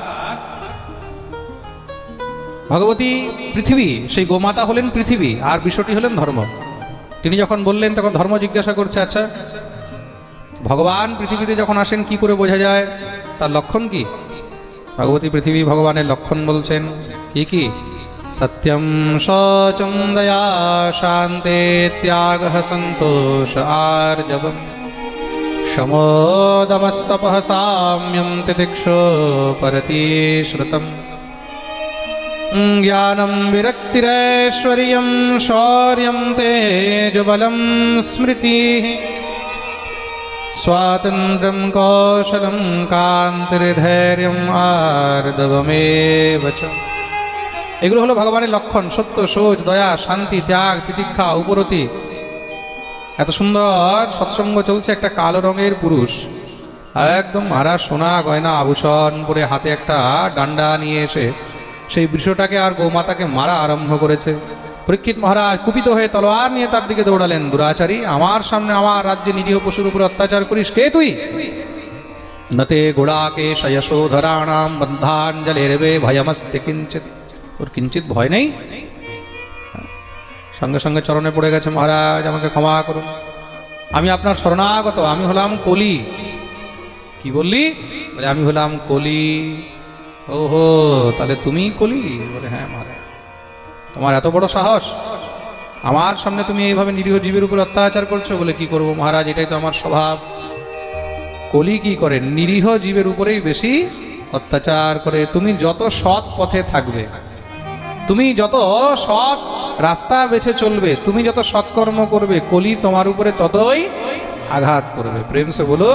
Speaker 1: ভগবতী পৃথিবী, সেই গোমাতা হলেন পৃথিবী, আর বিশ্বটি হলেন ধর্ম। তিনি যখন বললেন তখন ধর্ম জিজ্ঞাসা করছে, আচ্ছা ভগবান পৃথিবীতে যখন আসেন কি করে বোঝা যায়, তার লক্ষণ কি? ভগবতী পৃথিবী ভগবানের লক্ষণ বলছেন কি কি? সত্যম শৌচম দয়া শান্তি ত্যাগ সন্তোষ আর্জবম সমোদমস্তপঃ সাম্যম তিতিক্ষো পরতিশ্রুতম জ্ঞানম বিরক্তিরৈশ্বর্যম শৌর্যম তেজবলম স্মৃতিঃ স্বাতন্ত্র্যম কৌশলম কান্তির্ধৈর্যম আর্দবমেব চ। এগুলো হলো ভগবানের লক্ষণ। সত্য, শৌচ, দয়া, শান্তি, ত্যাগ, তিতিক্ষা, উপরতি। এত সুন্দর সৎসঙ্গ চলছে, একটা কালো রঙের পুরুষ একদম মারা সোনা গয়না আভূষণ পরে হাতে একটা ডান্ডা নিয়ে এসে সেই বৃষটাকে আর গোমাতাকে মারা আরম্ভ করেছে। পরীক্ষিত মহারাজ কুপিত হয়ে তলোয়ার নিয়ে তার দিকে দৌড়ালেন। দুরাচারী, আমার সামনে আমার রাজ্যে নিরীহ পশুর উপর অত্যাচার করিস, কে তুই? নতে গোড়াকে শয়শোধরাণাম বন্ধাঞ্জলি রেবে ভয়মস্তে কিঞ্চিত। ওর কিঞ্চিত ভয় নেই। সঙ্গে সঙ্গে চরণে পড়ে গেছে, মহারাজ আমাকে ক্ষমা করুন, আমি আপনার শরণাগত, আমি হলাম কলি। কি বললি? বলে আমি হলাম কলি। ওহো, তাহলে তুমি কলি? বলে হ্যাঁ মহারাজ। তোমার এত বড় সাহস, আমার সামনে তুমি এইভাবে নিরীহ জীবের উপর অত্যাচার করছো? বলে কি করব মহারাজ, এটাই তো আমার স্বভাব। কলি কি করে? নিরীহ জীবের উপরেই বেশি অত্যাচার করে। তুমি যত সৎ পথে থাকবে, তুমি যত সৎ রাস্তা বেছে চলবে, তুমি যত সৎকর্ম করবে, কলি তোমার উপরে ততই আঘাত করবে। প্রেম সে বলো।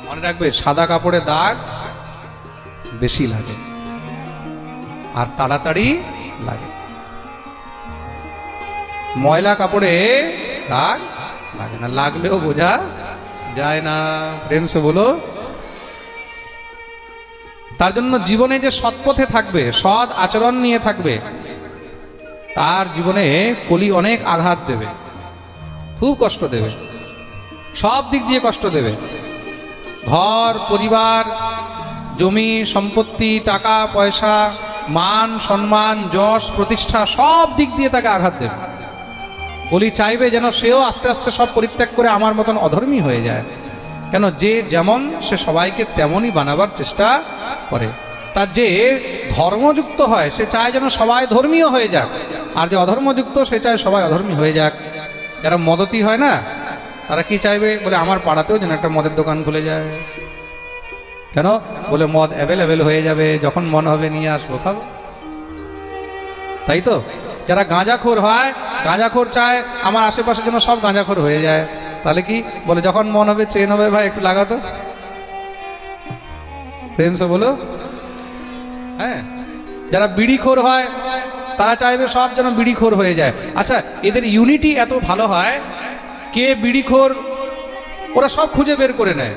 Speaker 1: মনে রাখবে, সাদা কাপড়ে দাগ বেশি লাগে আর তাড়াতাড়ি লাগে, ময়লা কাপড়ে দাগ লাগে না, লাগলেও বোঝা যায় না। প্রেম সে বলো। তার জন্য জীবনে যে সৎপথে থাকবে, সৎ আচরণ নিয়ে থাকবে, তার জীবনে কলি অনেক আঘাত দেবে, খুব কষ্ট দেবে, সব দিক দিয়ে কষ্ট দেবে। ঘর পরিবার, জমি সম্পত্তি, টাকা পয়সা, মান সম্মান, যশ প্রতিষ্ঠা, সব দিক দিয়ে তাকে আঘাত দেবে। কলি চাইবে যেন সেও আস্তে আস্তে সব পরিত্যাগ করে আমার মতন অধর্মী হয়ে যায়। কেন? যে যেমন সে সবাইকে তেমনই বানাবার চেষ্টা করে। তার যে ধর্মযুক্ত হয় সে চায় যেন সবাই ধর্মীয় হয়ে যাক, আর যে অধর্মযুক্ত সে চায় সবাই অধর্মী হয়ে যাক। যারা মদতি হয় না, তারা কি চাইবে? বলে আমার পাড়াতেও যেন একটা মদের দোকান খুলে যায়। কেন? বলে মদ অ্যাভেলেবেল হয়ে যাবে, যখন মন হবে নিয়ে আসবো, খাবো। তাই তো? যারা গাঁজাখোর হয়, গাঁজাখোর চায় আমার আশেপাশে যেন সব গাঁজাখোর হয়ে যায়। তাহলে কি বলে? যখন মন হবে চেন হবে, ভাই একটু লাগাতো। প্রেম সে বলো। হ্যাঁ, যারা বিড়িখোর হয় তারা চাইবে সব যেন বিড়িখোর হয়ে যায়। আচ্ছা, এদের ইউনিটি এত ভালো হয়, কে বিড়িখোর ওরা সব খুঁজে বের করে নেয়।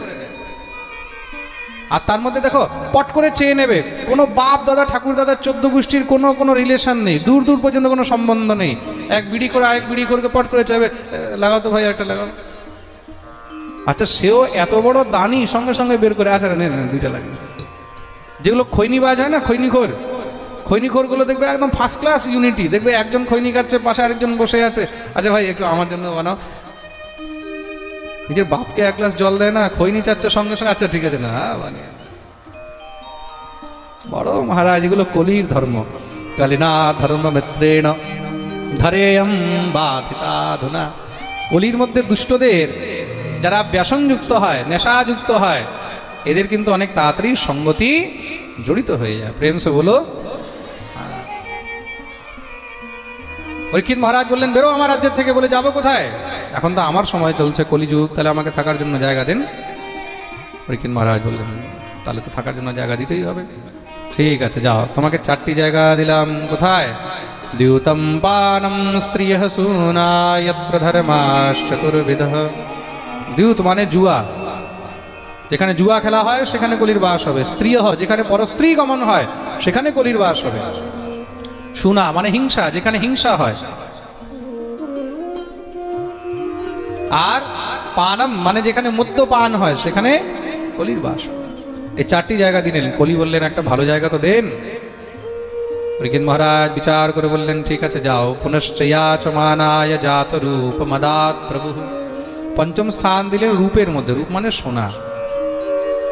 Speaker 1: আর তার মধ্যে দেখো, পট করে চেয়ে নেবে। কোনো বাপ দাদা ঠাকুর দাদা 14 গোষ্ঠীর কোনো রিলেশন নেই, দূর দূর পর্যন্ত কোনো সম্বন্ধ নেই। এক বিড়ি করে আরেক বিড়ি করে পট করে চাইবে, লাগাও তো ভাই একটা লাগাও। আচ্ছা, সেও এত বড় দানি, সঙ্গে সঙ্গে বের করে, আচ্ছা নেন দুইটা লাগে। যেগুলো খৈনিবাজ হয় না, খৈনিখোর গুলো দেখবে একদম ফার্স্ট ক্লাস ইউনিটি। দেখবে একজন খৈনি খাচ্ছে, পাশে আরেকজন বসে আছে, আচ্ছা ভাই একটু আমার জন্য বানাও। নিজের বাপকে এক গ্লাস জল দেয় না, খৈনি চাচ্ছে সঙ্গে সঙ্গে, আচ্ছা ঠিক আছে না বানিয়ে। বড় মহারাজ, এগুলো কলির ধর্ম। কালিনা ধর্ম মিত্রেণ ধরেয়ম বাধিতাধুনা। কলির মধ্যে দুষ্টদের, যারা ব্যসনযুক্ত হয়, নেশাযুক্ত হয়, এদের কিন্তু অনেক তাড়াতাড়ি সঙ্গতি জড়িত হয়ে যায়। প্রেম সে বলো। পরীক্ষিত মহারাজ বললেন, বেরো আমার রাজ্যের থেকে। বলে যাবো কোথায়? এখন তো আমার সময় চলছে, কলিযুগ, তাহলে আমাকে থাকার জন্য জায়গা দিন। পরীক্ষিত মহারাজ বললেন, তাহলে তো থাকার জন্য জায়গা দিতেই হবে। ঠিক আছে যাও, তোমাকে 4টি জায়গা দিলাম। কোথায়? দ্যুতম পানম স্ত্রিয়ঃ সূনা যত্র ধর্মাশ্চতুর্বিধঃ। দ্যুত মানে জুয়া, যেখানে জুয়া খেলা হয় সেখানে কলির বাস হবে। স্ত্রিয়ঃ যেখানে পরস্ত্রী গমন হয় সেখানে কলির বাস হবে। সূনা মানে হিংসা, যেখানে হিংসা হয়। আর পানম মানে যেখানে মদ্যপান হয় সেখানে কলির বাস। এই চারটি জায়গা দিলেন। কলি বললেন একটা ভালো জায়গা তো দেন। পরীক্ষিত মহারাজ বিচার করে বললেন ঠিক আছে যাও। পুনশ্চয়াচমানায় জাত রূপ মদাত প্রভু। পঞ্চম স্থান দিলেন রূপের মধ্যে। রূপ মানে সোনা।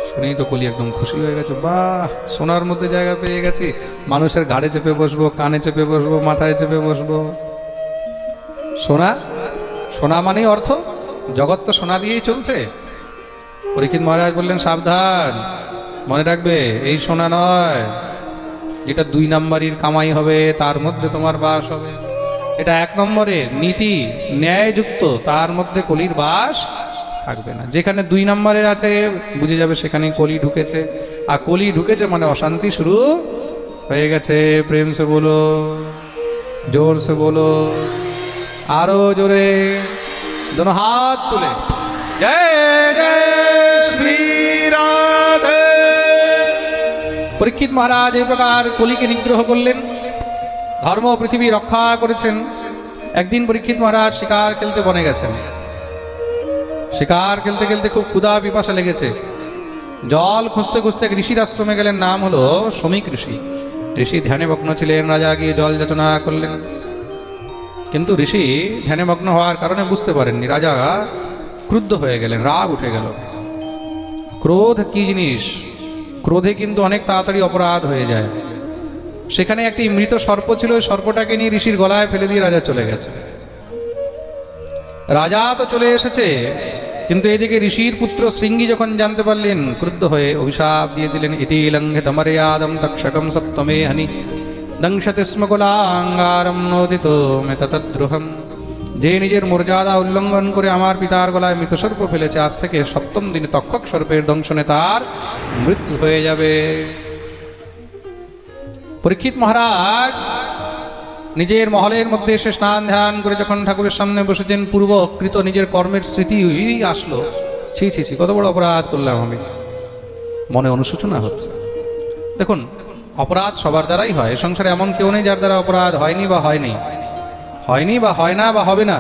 Speaker 1: শুনেই তো কলি একদম খুশি হয়ে গেছে, বাহ সোনার মধ্যে জায়গা পেয়ে গেছি, মানুষের ঘাড়ে চেপে বসবো, কানে চেপে বসবো, মাথায় চেপে বসবো। সোনা, সোনা মানেই অর্থ, জগৎ তো সোনা দিয়েই চলছে। পরীক্ষিত মহারাজ বললেন সাবধান, মনে রাখবে এই সোনা নয়, যেটা 2 নম্বরের কামাই হবে তার মধ্যে তোমার বাস হবে। এটা 1 নম্বরের নীতি ন্যায়যুক্ত, তার মধ্যে কলির বাস থাকবে না। যেখানে 2 নম্বরের আছে বুঝে যাবে সেখানে কলি ঢুকেছে। আর কলি ঢুকেছে মানে অশান্তি শুরু হয়ে গেছে। প্রেম সে বলো, জোর সে বলো, আরো জোরে, दोनों हाथ तुले। जय जय श्री राधे। পরীক্ষিত মহারাজ এই প্রকার কলিকে নিগ্রহ করলেন, ধর্ম পৃথিবী রক্ষা করেছেন। একদিন পরীক্ষিত মহারাজ শিকার খেলতে বনে গেছেন। শিকার খেলতে খেলতে খুব ক্ষুধা পিপাসা লেগেছে। জল খুঁজতে খুঁজতে এক ঋষির আশ্রমে গেলেন, নাম হলো শমিক ঋষি। ঋষি ধ্যানে মগ্ন ছিলেন। রাজা গিয়ে জল যাচনা করলেন, কিন্তু ঋষি ধ্যানে মগ্ন হওয়ার কারণে বুঝতে পারেননি। রাজা ক্রুদ্ধ হয়ে গেলেন, রাগ উঠে গেল। ক্রোধ কি জিনিস? ক্রোধে কিন্তু অনেক তাড়াতাড়ি অপরাধ হয়ে যায়। সেখানে একটি মৃত সর্প ছিল, ওই সর্পটাকে নিয়ে ঋষির গলায় ফেলে দিয়ে রাজা চলে গেছে। রাজা তো চলে এসেছে, কিন্তু এদিকে ঋষির পুত্র শৃঙ্গি যখন জানতে পারলেন, ক্রুদ্ধ হয়ে অভিশাপ দিয়ে দিলেন, ইতি লঙ্ঘিত মর্যাদম তক্ষকম সপ্তমে হনি দংশতে স্ম কুলাঙ্গারম নোদিত মেতদ্রোহম। যে নিজের মর্যাদা উল্লঙ্ঘন করে আমার পিতার গলায় মৃতসর্প ফেলেছে, আজ থেকে 7ম দিনে তক্ষক সর্পের দংশনে তার মৃত্যু হয়ে যাবে। পরীক্ষিত মহারাজ নিজের মহলের মধ্যে এসে স্নান ধ্যান করে যখন ঠাকুরের সামনে বসেছেন, পূর্বকৃত নিজের কর্মের স্মৃতি আসলো। ছি ছি ছি, কত বড় অপরাধ করলাম আমি, মনে অনুশোচনা হচ্ছে। দেখুন, অপরাধ সবার দ্বারাই হয়। সংসারে এমন কেউ নেই যার দ্বারা অপরাধ হয়নি বা হয়নি, হয়নি বা হয় না বা হবে না।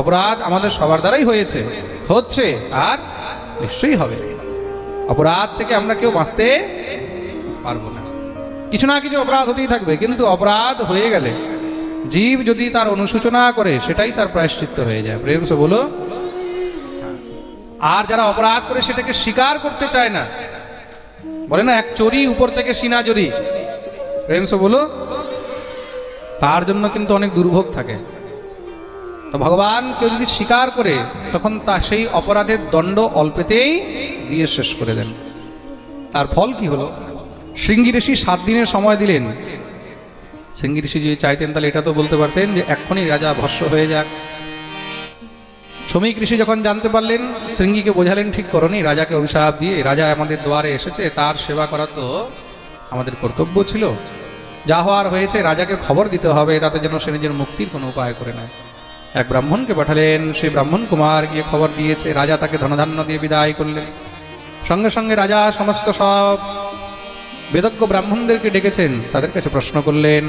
Speaker 1: অপরাধ আমাদের সবার দ্বারাই হয়েছে, হচ্ছে, আর নিশ্চয়ই হবে। অপরাধ থেকে আমরা কেউ বাঁচতে পারবো না। কিছু না কিছু অপরাধ হতেই থাকবে, কিন্তু অপরাধ হয়ে গেলে জীব যদি তার অনুশোচনা করে সেটাই তার প্রায়শ্চিত্ত হয়ে যায়। প্রেম সে বলো। আর যারা অপরাধ করে সেটাকে স্বীকার করতে চায় না, বলে না এক চোরি উপর থেকে সিনা যদি, প্রেম সে বলো, তার জন্য কিন্তু অনেক দুর্ভোগ থাকে। তো ভগবান কেউ যদি স্বীকার করে তখন তা সেই অপরাধের দণ্ড অল্পেতেই দিয়ে শেষ করে দেন। তার ফল কি হলো? শৃঙ্গি ঋষি 7 দিনের সময় দিলেন। শৃঙ্গি ঋষি যদি চাইতেন তাহলে এটা তো বলতে পারতেন যে এক্ষুনি রাজা ভস্ম হয়ে যাক। শমিক ঋষি যখন জানতে পারলেন, শৃঙ্গিকে বোঝালেন ঠিক করনি, রাজাকে অভিশাপ দিয়ে, রাজা আমাদের দ্বারে এসেছে, তার সেবা করা তো আমাদের কর্তব্য ছিল। যা হওয়ার হয়েছে, রাজাকে খবর দিতে হবে, তাতে যেন সে নিজের মুক্তির কোনো উপায় করে নেয়। এক ব্রাহ্মণকে পাঠালেন, সেই ব্রাহ্মণ কুমার গিয়ে খবর দিয়েছে। রাজা তাকে ধনধান্য দিয়ে বিদায় করলেন। সঙ্গে সঙ্গে রাজা সমস্ত সব বেদজ্ঞ ব্রাহ্মণদেরকে ডেকেছেন, তাদের কাছে প্রশ্ন করলেন,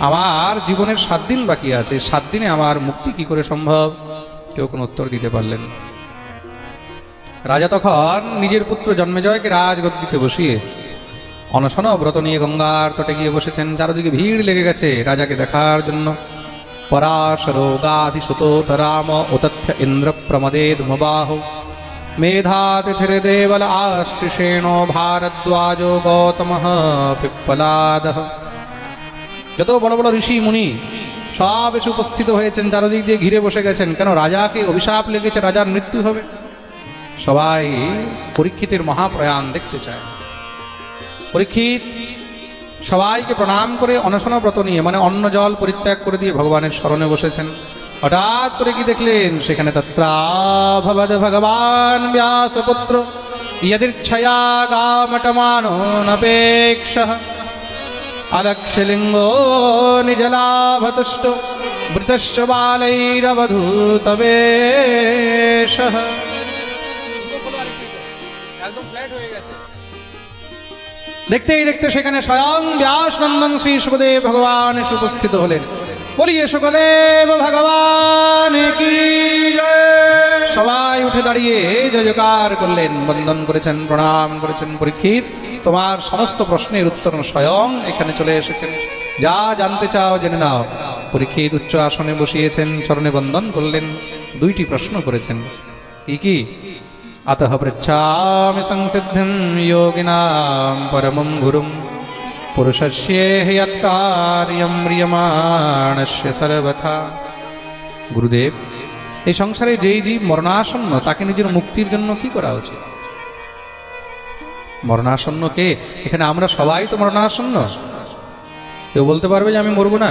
Speaker 1: আমার জীবনের 7 দিন বাকি আছে, 7 দিনে আমার মুক্তি কি করে সম্ভব? কেউ কোনো উত্তর দিতে পারলেন। রাজা তখন নিজের পুত্র জন্মেজয়কে রাজগদ্দিতে বসিয়ে অনশন ব্রত নিয়ে গঙ্গার তটে গিয়ে বসেছেন। চারদিকে ভিড় লেগে গেছে রাজাকে দেখার জন্য। পরাশরোগাধিসুতোতরাম উতথ্য ইন্দ্র প্রমদেদ মুবাহ মেধাতিথির দেবল আষ্টিষেণো ভারদ্বাজো গৌতমঃ পিপ্পলাদঃ। যত বড় বড় ঋষি মুনি সব এসে উপস্থিত হয়েছেন, চারদিক দিয়ে ঘিরে বসে গেছেন। কেন? রাজাকে অভিশাপ লেগেছে, রাজার মৃত্যু হবে। সবাই পরীক্ষিতের মহাপ্রয়াণ দেখতে চায়। পরীক্ষিত সবাইকে প্রণাম করে অনশন ব্রত নিয়ে, মানে অন্ন জল পরিত্যাগ করে দিয়ে ভগবানের স্মরণে বসেছেন। হঠাৎ করে কি দেখলেন? সেখানে তত্রাভবদ ভগবান ব্যাসপুত্র ইয়দিচ্ছয়া গামটমানো নপেক্ষঃ। अलक्षलिंगो निजलाभतुष्टो वृतश्च बालैरवधूतवेशः। দেখতেই দেখতে সেখানে স্বয়ং ব্যাস নন্দন শ্রী সুখদেব ভগবান এসে উপস্থিত হলেন। বলিয়ে সুখদেব ভগবান কি জয়। সবাই উঠে দাঁড়িয়ে জয়কার করলেন, বন্দন করেছেন, প্রণাম করেছেন। পরীক্ষিত, তোমার সমস্ত প্রশ্নের উত্তর স্বয়ং এখানে চলে এসেছেন, যা জানতে চাও জেনে নাও। পরীক্ষিত উচ্চ আসনে বসিয়েছেন, চরণে বন্দন করলেন, দুইটি প্রশ্ন করেছেন। কি কি? अतः पृच्छामि संसिद्धिं योगिनां परमं गुरुं पुरुषस्येह यत्कार्यं म्रियमाणस्य सर्वथा। গুরুদেব, এই সংসারে যেই জীব মরণাসন্ন তাকে নিজের মুক্তির জন্য কি করা উচিত? মরণাসন্ন কে? এখানে আমরা সবাই তো মরণাসন্ন। কেউ বলতে পারবে যে আমি মরবো না?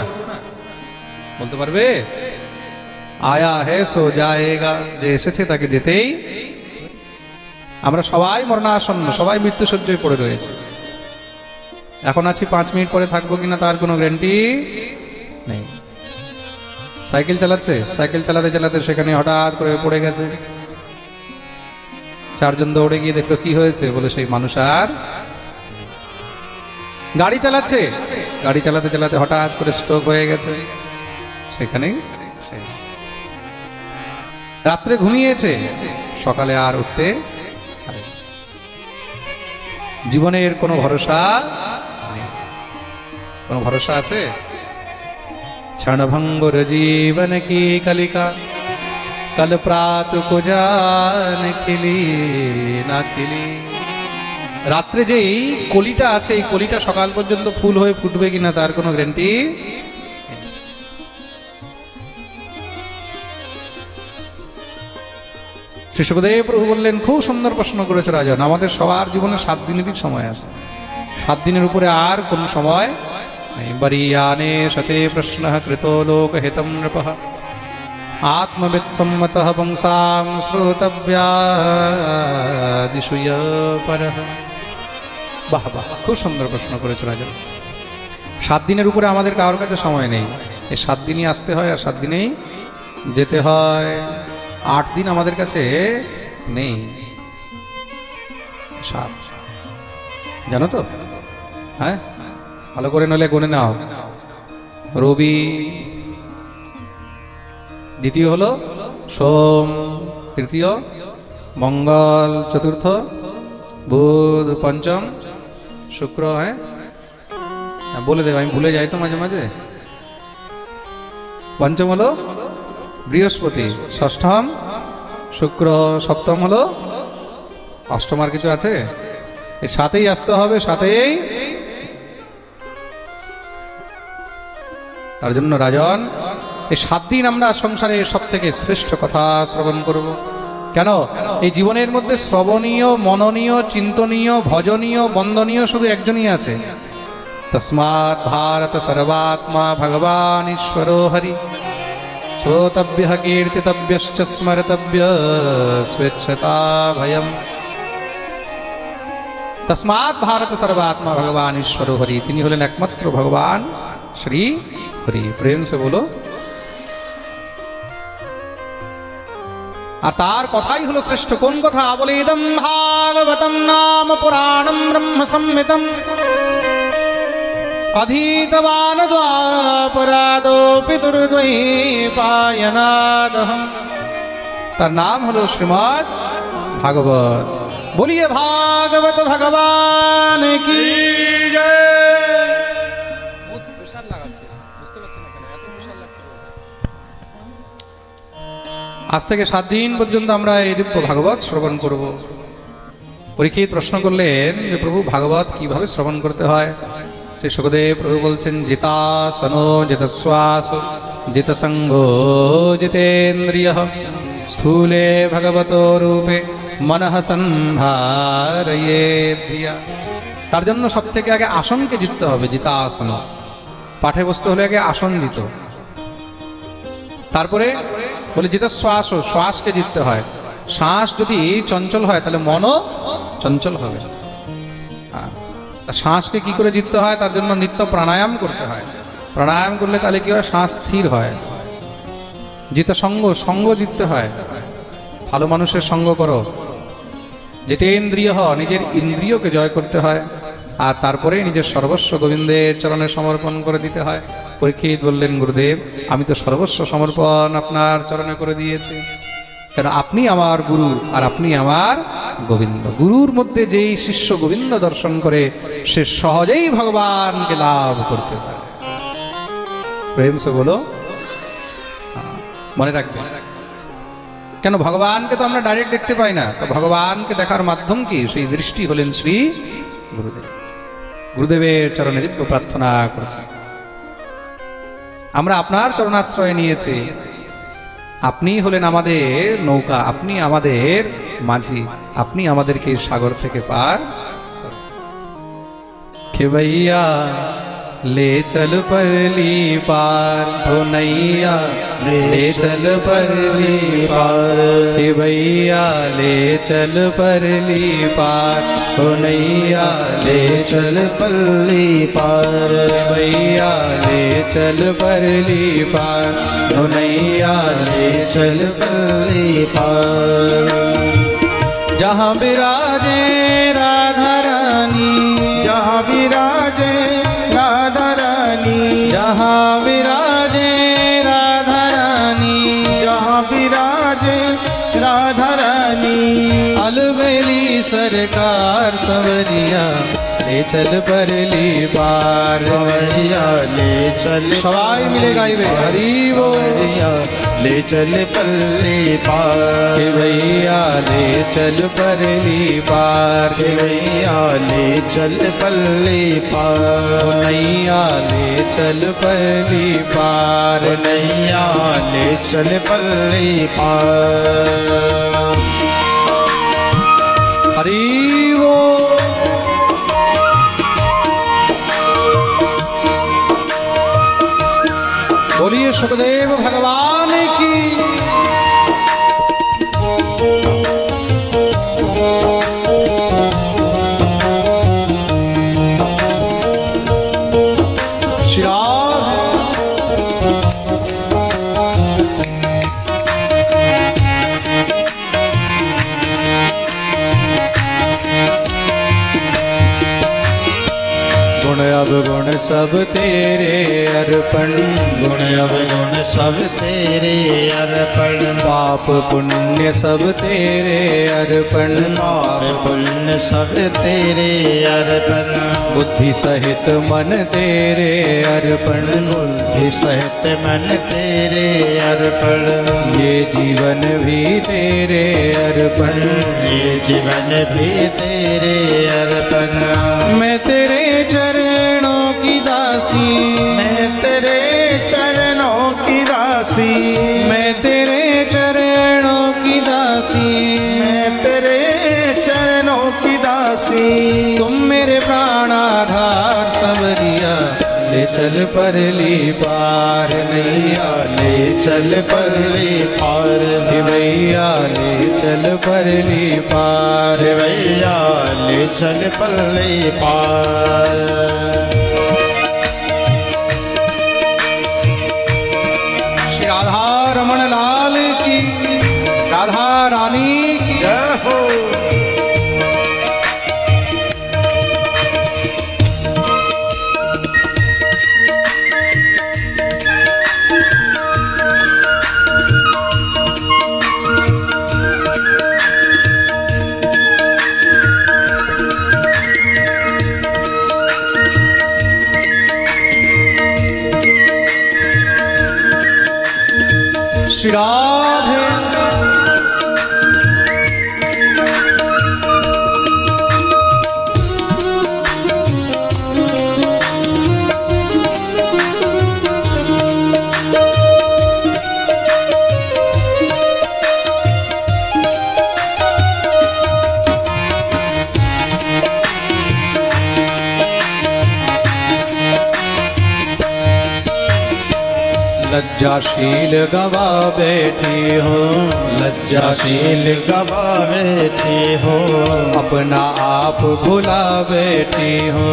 Speaker 1: বলতে পারবে? আয়া হে সো যায়েগা, যে এসেছে তাকে যেতেই। আমরা সবাই মরণাসন্ন, সবাই মৃত্যুসজ্জায় পড়ে রয়েছে। এখন আছি, 5 মিনিট পরে থাকবো কিনা তার কোনো গ্যারান্টি নেই। সাইকেল চালাচ্ছে, সাইকেল চালাতে চালাতে সেখানে হঠাৎ করে পড়ে গেছে। 4 জন দৌড়ে গিয়ে দেখলো কি হয়েছে, বলে সেই মানুষ আর। গাড়ি চালাচ্ছে, গাড়ি চালাতে চালাতে হঠাৎ করে স্ট্রোক হয়ে গেছে, সেখানেই শেষ। রাত্রে ঘুমিয়েছে, সকালে আর উঠতে। জীবনের কোনো ভরসা নেই। কোনো ভরসা আছে? क्षणभंगुर जीवन की कलिका कल प्रात को जान खिली ना खिली। রাত্রে যে এই কলিটা আছে, এই কলিটা সকাল পর্যন্ত ফুল হয়ে ফুটবে কিনা তার কোনো গ্যারান্টি। শ্রী সুখদেব প্রভু বললেন, খুব সুন্দর প্রশ্ন করেছে রাজন। আমাদের সবার জীবনে 7 দিনেরই সময় আছে, 7 দিনের উপরে আর কোন সময় নেই। বরিয়ানে শতে প্রশ্ন কৃতো লোকহিতম নৃপঃ আত্মবিৎ সম্মতঃ বংসাং শ্রোতব্যাদিষু পরঃ। বাহ বাহ, খুব সুন্দর প্রশ্ন করেছে রাজন। 7 দিনের উপরে আমাদের কারোর কাছে সময় নেই। এই 7 দিনই আসতে হয় আর 7 দিনেই যেতে হয়। 8 দিন আমাদের কাছে নেই। 7 জানো তো? হ্যাঁ, ভালো করে নলে গুনে নাও। রবি, দ্বিতীয় হলো সোম, তৃতীয় মঙ্গল, চতুর্থ বুধ, পঞ্চম শুক্র। হ্যাঁ বলে দেব, আমি ভুলে যাই তো মাঝে মাঝে। পঞ্চম হলো বৃহস্পতি, ষষ্ঠম শুক্র, সপ্তম হলো অষ্টম। আর কিছু আছে? এই 7এই আসতে হবে, 7এই। তার জন্য রাজন, এই 7 দিন আমরা সংসারে সব থেকে শ্রেষ্ঠ কথা শ্রবণ করব। কেন? এই জীবনের মধ্যে শ্রবণীয়, মননীয়, চিন্তনীয়, ভজনীয়, বন্দনীয় শুধু একজনই আছে। তস্মাৎ ভারত সর্বাত্মা ভগবান ঈশ্বরো হরি শ্রোতব্য কীর্তিতব্যশ্চ স্মরতব্য স্বেচ্ছতা ভয়ম। তস্মাৎ ভারত সর্বাত্মা ভগবান ঈশ্বরো হরি, তিনি হলেন একমাত্র ভগবান শ্রী হরি। প্রেম সে বলো। আর তার কথাই হলো শ্রেষ্ঠ। কোন কথা? বলে ইদম ভাগবতম নাম পুরাণম ব্রহ্ম সংহিতম অধীতবান দ্বাপরাদো পিতুর্দ্বৈপায়নাদহম। তার নাম হলো শ্রীমদ্ ভাগবত। বলিয়ে ভাগবত ভগবান কি জয়। আজ থেকে 7 দিন পর্যন্ত আমরা এই দিব্য ভাগবত শ্রবণ করব। পরীক্ষিত প্রশ্ন করলেন যে প্রভু, ভাগবত কিভাবে শ্রবণ করতে হয়? শ্রী সুখদেব প্রভু বলছেন, জিতাসনো জিতশ্বাস জিতসঙ্গো জিতেন্দ্রিয়ঃ স্থূলে ভগবত রূপে মনঃ সন্ধারয়েদ্রিয়া। তার জন্য সব থেকে আগে আসনকে জিততে হবে। জিতাসন, পাঠে বসতে হলে আগে আসন দিত। তারপরে বলে যেটা শ্বাস, শ্বাসকে জিততে হয়। শ্বাস যদি চঞ্চল হয় তাহলে মনও চঞ্চল হবে। শ্বাসকে কি করে জিততে হয়, তার জন্য নিত্য প্রাণায়াম করতে হয়। প্রাণায়াম করলে তাহলে কি হয়, শ্বাস স্থির হয়। জিতে সঙ্গ জিততে হয়। ভালো মানুষের সঙ্গ করো। জিতেন্দ্রিয় নিজের ইন্দ্রিয়কে জয় করতে হয়, আর তারপরে নিজের সর্বস্ব গোবিন্দের চরণে সমর্পণ করে দিতে হয়। পরীক্ষিত বললেন, গুরুদেব আমি তো সর্বস্ব সমর্পণ আপনার চরণে করে দিয়েছি, কেন আপনি আমার গুরু আর আপনি আমার গোবিন্দ। গুরুর মধ্যে যেই শিষ্য গোবিন্দ দর্শন করে সে সহজেই ভগবানকে লাভ করতে পারে। প্রেম সে বলো, মনে রাখবে। কেন ভগবানকে তো আমরা ডাইরেক্ট দেখতে পাই না, তো ভগবানকে দেখার মাধ্যম কি, সেই দৃষ্টি হলেন শ্রী গুরুদেব। গুরুদেবের চরণে দিব্য প্রার্থনা করছি, আমরা আপনার চরণাশ্রয় নিয়েছি। আপনি হলেন আমাদের নৌকা, আপনি আমাদের মাঝি, আপনি আমাদেরকে সাগর থেকে পার। খেবैया ले चल परली पार, हो नैया ले चल परली पार। खेबैया ले चल परली पार, हो नैया ले चल
Speaker 2: पल्ली पार।
Speaker 1: खेबैया ले चल परली पार, हो नैया ले चल
Speaker 2: पल्ली पार।
Speaker 1: जहाँ विराजे राधा रानी,
Speaker 2: जहाँ विराजे राधा रानी,
Speaker 1: जहाँ विराजे राधा रानी,
Speaker 2: जहाँ विराजे राधा रानी।
Speaker 1: अलबेली सरकार सवरिया ले चल परली पार।
Speaker 2: सवरिया ले चल,
Speaker 1: सवाई मिले गाइबे हरि वो।
Speaker 2: सवरिया ले चल पल्ली पार।
Speaker 1: खेबैया ले चल परली पार,
Speaker 2: खेबैया ले चल पल्ली पार।
Speaker 1: नैया ले चल परली पार।
Speaker 2: नैया ले चल पल्ली पार।
Speaker 1: हरि वो। बोलिए सुखदेव भगवान की। श्री राधे। गुण अवगुण सब तेरे अर्पण,
Speaker 2: गुण अवगुण सब तेरे अर्पण।
Speaker 1: पाप पुण्य सब तेरे अर्पण।
Speaker 2: पाप पुण्य सब तेरे अर्पण।
Speaker 1: बुद्धि सहित मन तेरे अर्पण।
Speaker 2: बुद्धि सहित मन तेरे अर्पण।
Speaker 1: ये जीवन भी तेरे अर्पण।
Speaker 2: ये जीवन भी तेरे अर्पण।
Speaker 1: मैं तेरे चरणों की दासी,
Speaker 2: मैं तेरे चरणों की दासी।
Speaker 1: मैं तेरे चरणों की दासी।
Speaker 2: मैं तेरे चरणों की दासी।
Speaker 1: तुम मेरे प्राणाधार सवरिया ले चल परली पार। नैया
Speaker 2: ले चल पल्ली पार।
Speaker 1: खेबैया ले चल परली पार।
Speaker 2: भैया ले चल पल्ली पार।
Speaker 1: श्री राधा रमण लाल की, राधा रानी की।
Speaker 2: जय हो।
Speaker 1: लज्जाशील गवा बैठी हो,
Speaker 2: लज्जाशील गवा बैठी हो,
Speaker 1: अपना आप भुला बैठी हो,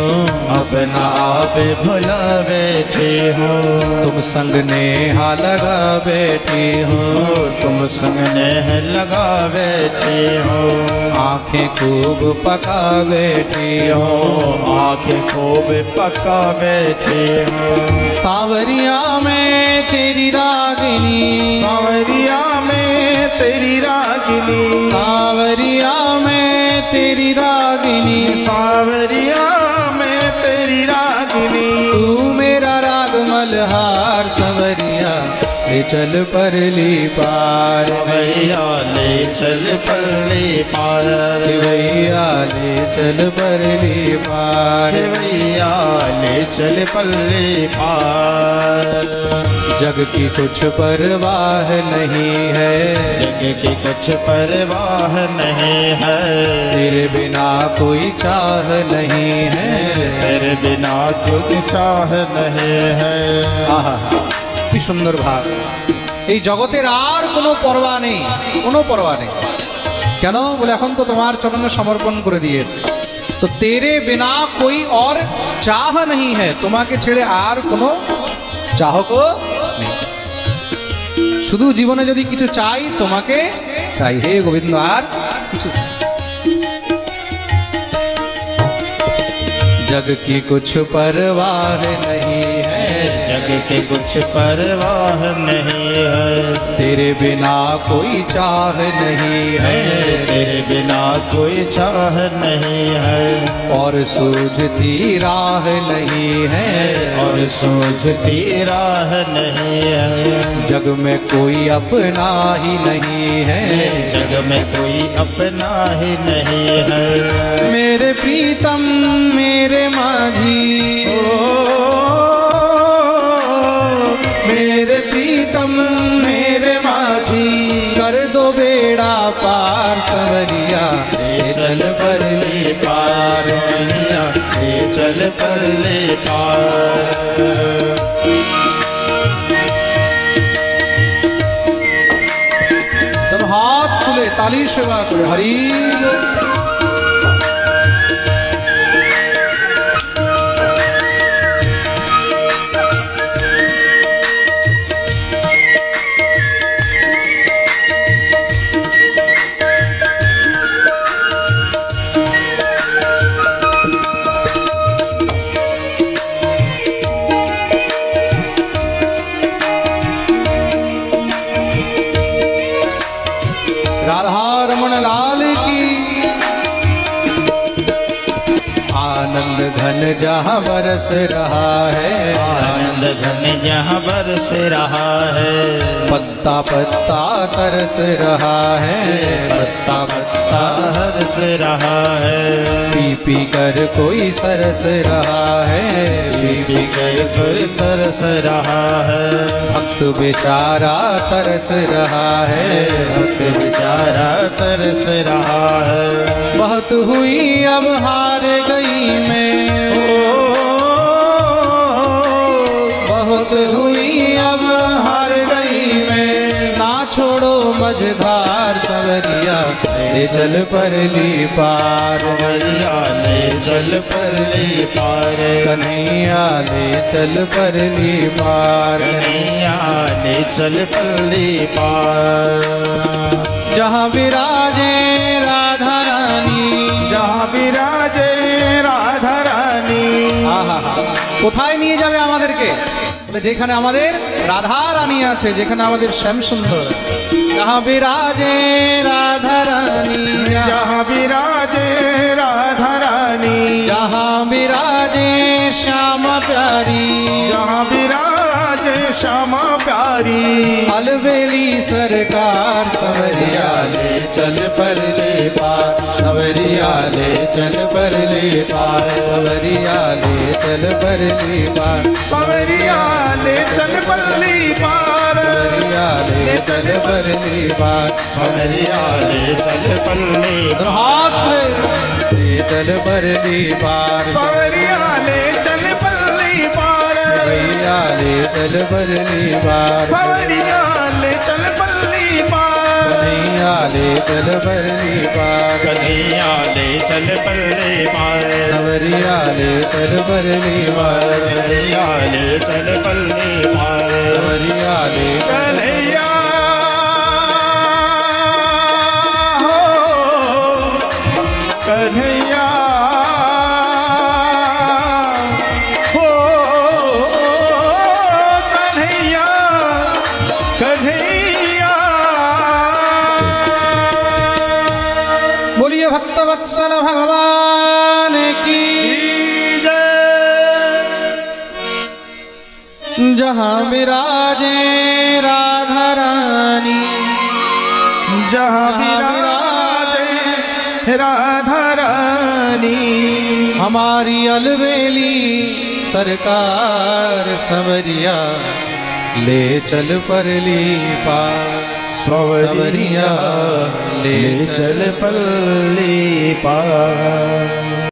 Speaker 2: अपना आप भुला बैठी हो,
Speaker 1: तुम संग नेहा लगा बैठी हो,
Speaker 2: तुम संग नेह लगा बैठी हो,
Speaker 1: आंखें खूब पका बैठी हो,
Speaker 2: आंखें खूब पका बैठी हो,
Speaker 1: सावरिया में तेरी रागिनी,
Speaker 2: सावरिया में तेरी रागिनी,
Speaker 1: सावरिया में तेरी रागिनी,
Speaker 2: सावरिया में तेरी रागिनी,
Speaker 1: तू मेरा राग मल्हार सवरिया ले चल परली पार,
Speaker 2: सवरिया ले चल परली पार,
Speaker 1: भैया ले चल परली पार,
Speaker 2: भैया ले चल परली पार।
Speaker 1: जग की कुछ परवाह नहीं है,
Speaker 2: जग की कुछ परवाह नहीं है,
Speaker 1: तेरे बिना कोई चाह नहीं है,
Speaker 2: तेरे बिना कोई चाह नहीं है।
Speaker 1: আহা কি সুন্দর ভাব। এই জগতের আর কোনো পরোয়া নেই, কোনো পরোয়া নেই। কেন বলে এখন তো তোমার চরণে সমর্পণ করে দিয়েছে, তো তেরে বিনা কোই और চাহ नहीं है, তোমাকে ছেড়ে আর কোনো চাহকও নেই। শুধু জীবনে যদি কিছু চাই তোমাকে চাই, হে গোবিন্দ আর কিছু চাই। जग की कुछ परवाह नहीं है,
Speaker 2: जग की कुछ परवाह नहीं है,
Speaker 1: तेरे बिना कोई चाह नहीं है,
Speaker 2: तेरे बिना कोई चाह नहीं है,
Speaker 1: और सूझती राह नहीं है,
Speaker 2: और सूझती राह नहीं है,
Speaker 1: जग में कोई अपना ही नहीं है,
Speaker 2: जग में कोई अपना ही नहीं है।
Speaker 1: मेरे प्रीतम मेरे माझी, मेरे प्रीतम मेरे माझी, कर दो बेड़ा पार सवरिया ले चल परली पार,
Speaker 2: सवरिया ले चल परली पार।
Speaker 1: तब हाथ खुले ताली सेवा करे हरि बोल। राधा रमण लाल की, आनंद घन जहाँ बरस रहा है,
Speaker 2: आनंद घन जहाँ बरस रहा है,
Speaker 1: पत्ता पत्ता तरस रहा है, पत्ता पत्ता
Speaker 2: हर्ष रहा है,
Speaker 1: पी पी कर कोई सरस रहा है, पी पी कर
Speaker 2: कोई तरस रहा है,
Speaker 1: भक्त बेचारा तरस रहा है,
Speaker 2: भक्त बेचारा तरस रहा है।
Speaker 1: बहुत हुई अब हार गई मैं, बहुत हुई अब हार गई मैं, ना छोड़ो मझधार सवरिया ले चल परली पार,
Speaker 2: सवरिया ले चल परली पार,
Speaker 1: कन्हैया ले चल परली पार,
Speaker 2: कन्हैया ले चल परली पार।
Speaker 1: जहाँ विराजे राधा रानी,
Speaker 2: जहाँ विराजे राधा रानी,
Speaker 1: আহা কোথায় নিয়ে যাবে আমাদেরকে, বলে যেখানে আমাদের রাধা রানী আছে, যেখানে আমাদের শ্যামসুন্দর আছে। जहाँ विराजे राधा रानी,
Speaker 2: जहाँ विराजे राधा रानी,
Speaker 1: जहाँ विराजे श्यामा प्यारी,
Speaker 2: जहाँ विराजे श्यामा प्यारी,
Speaker 1: अलबेली सरकार सवरिया
Speaker 2: ले चल परले पार, सवरिया ले चल परले पार,
Speaker 1: सवरिया ले चल परली पार,
Speaker 2: सवरिया ले चल परली पार,
Speaker 1: सवरिया ले चल परली पार,
Speaker 2: सवरिया ले चल परली
Speaker 1: हाथ ले चल परली पार,
Speaker 2: सवरिया ले चल परली पार,
Speaker 1: भैया ले चल परली पार
Speaker 2: सवरिया ले चल परली पार
Speaker 1: कन्हैया ले चल परली पार
Speaker 2: कन्हैया ले चल परली पार
Speaker 1: सवरिया ले चल परली पार
Speaker 2: कन्हैया ले चल परली पार
Speaker 1: सवरिया ले
Speaker 2: कन्हैया हो कन्हैया हो कन्हैया कन्हैया।
Speaker 1: बोलिए भक्तवत्सल भगवान की जहाँ विराजे राधा रानी
Speaker 2: जहाँ विराजे राधा रानी
Speaker 1: हमारी अलबेली सरकार सवरिया ले चल परली पार
Speaker 2: सवरिया ले चल परली पार।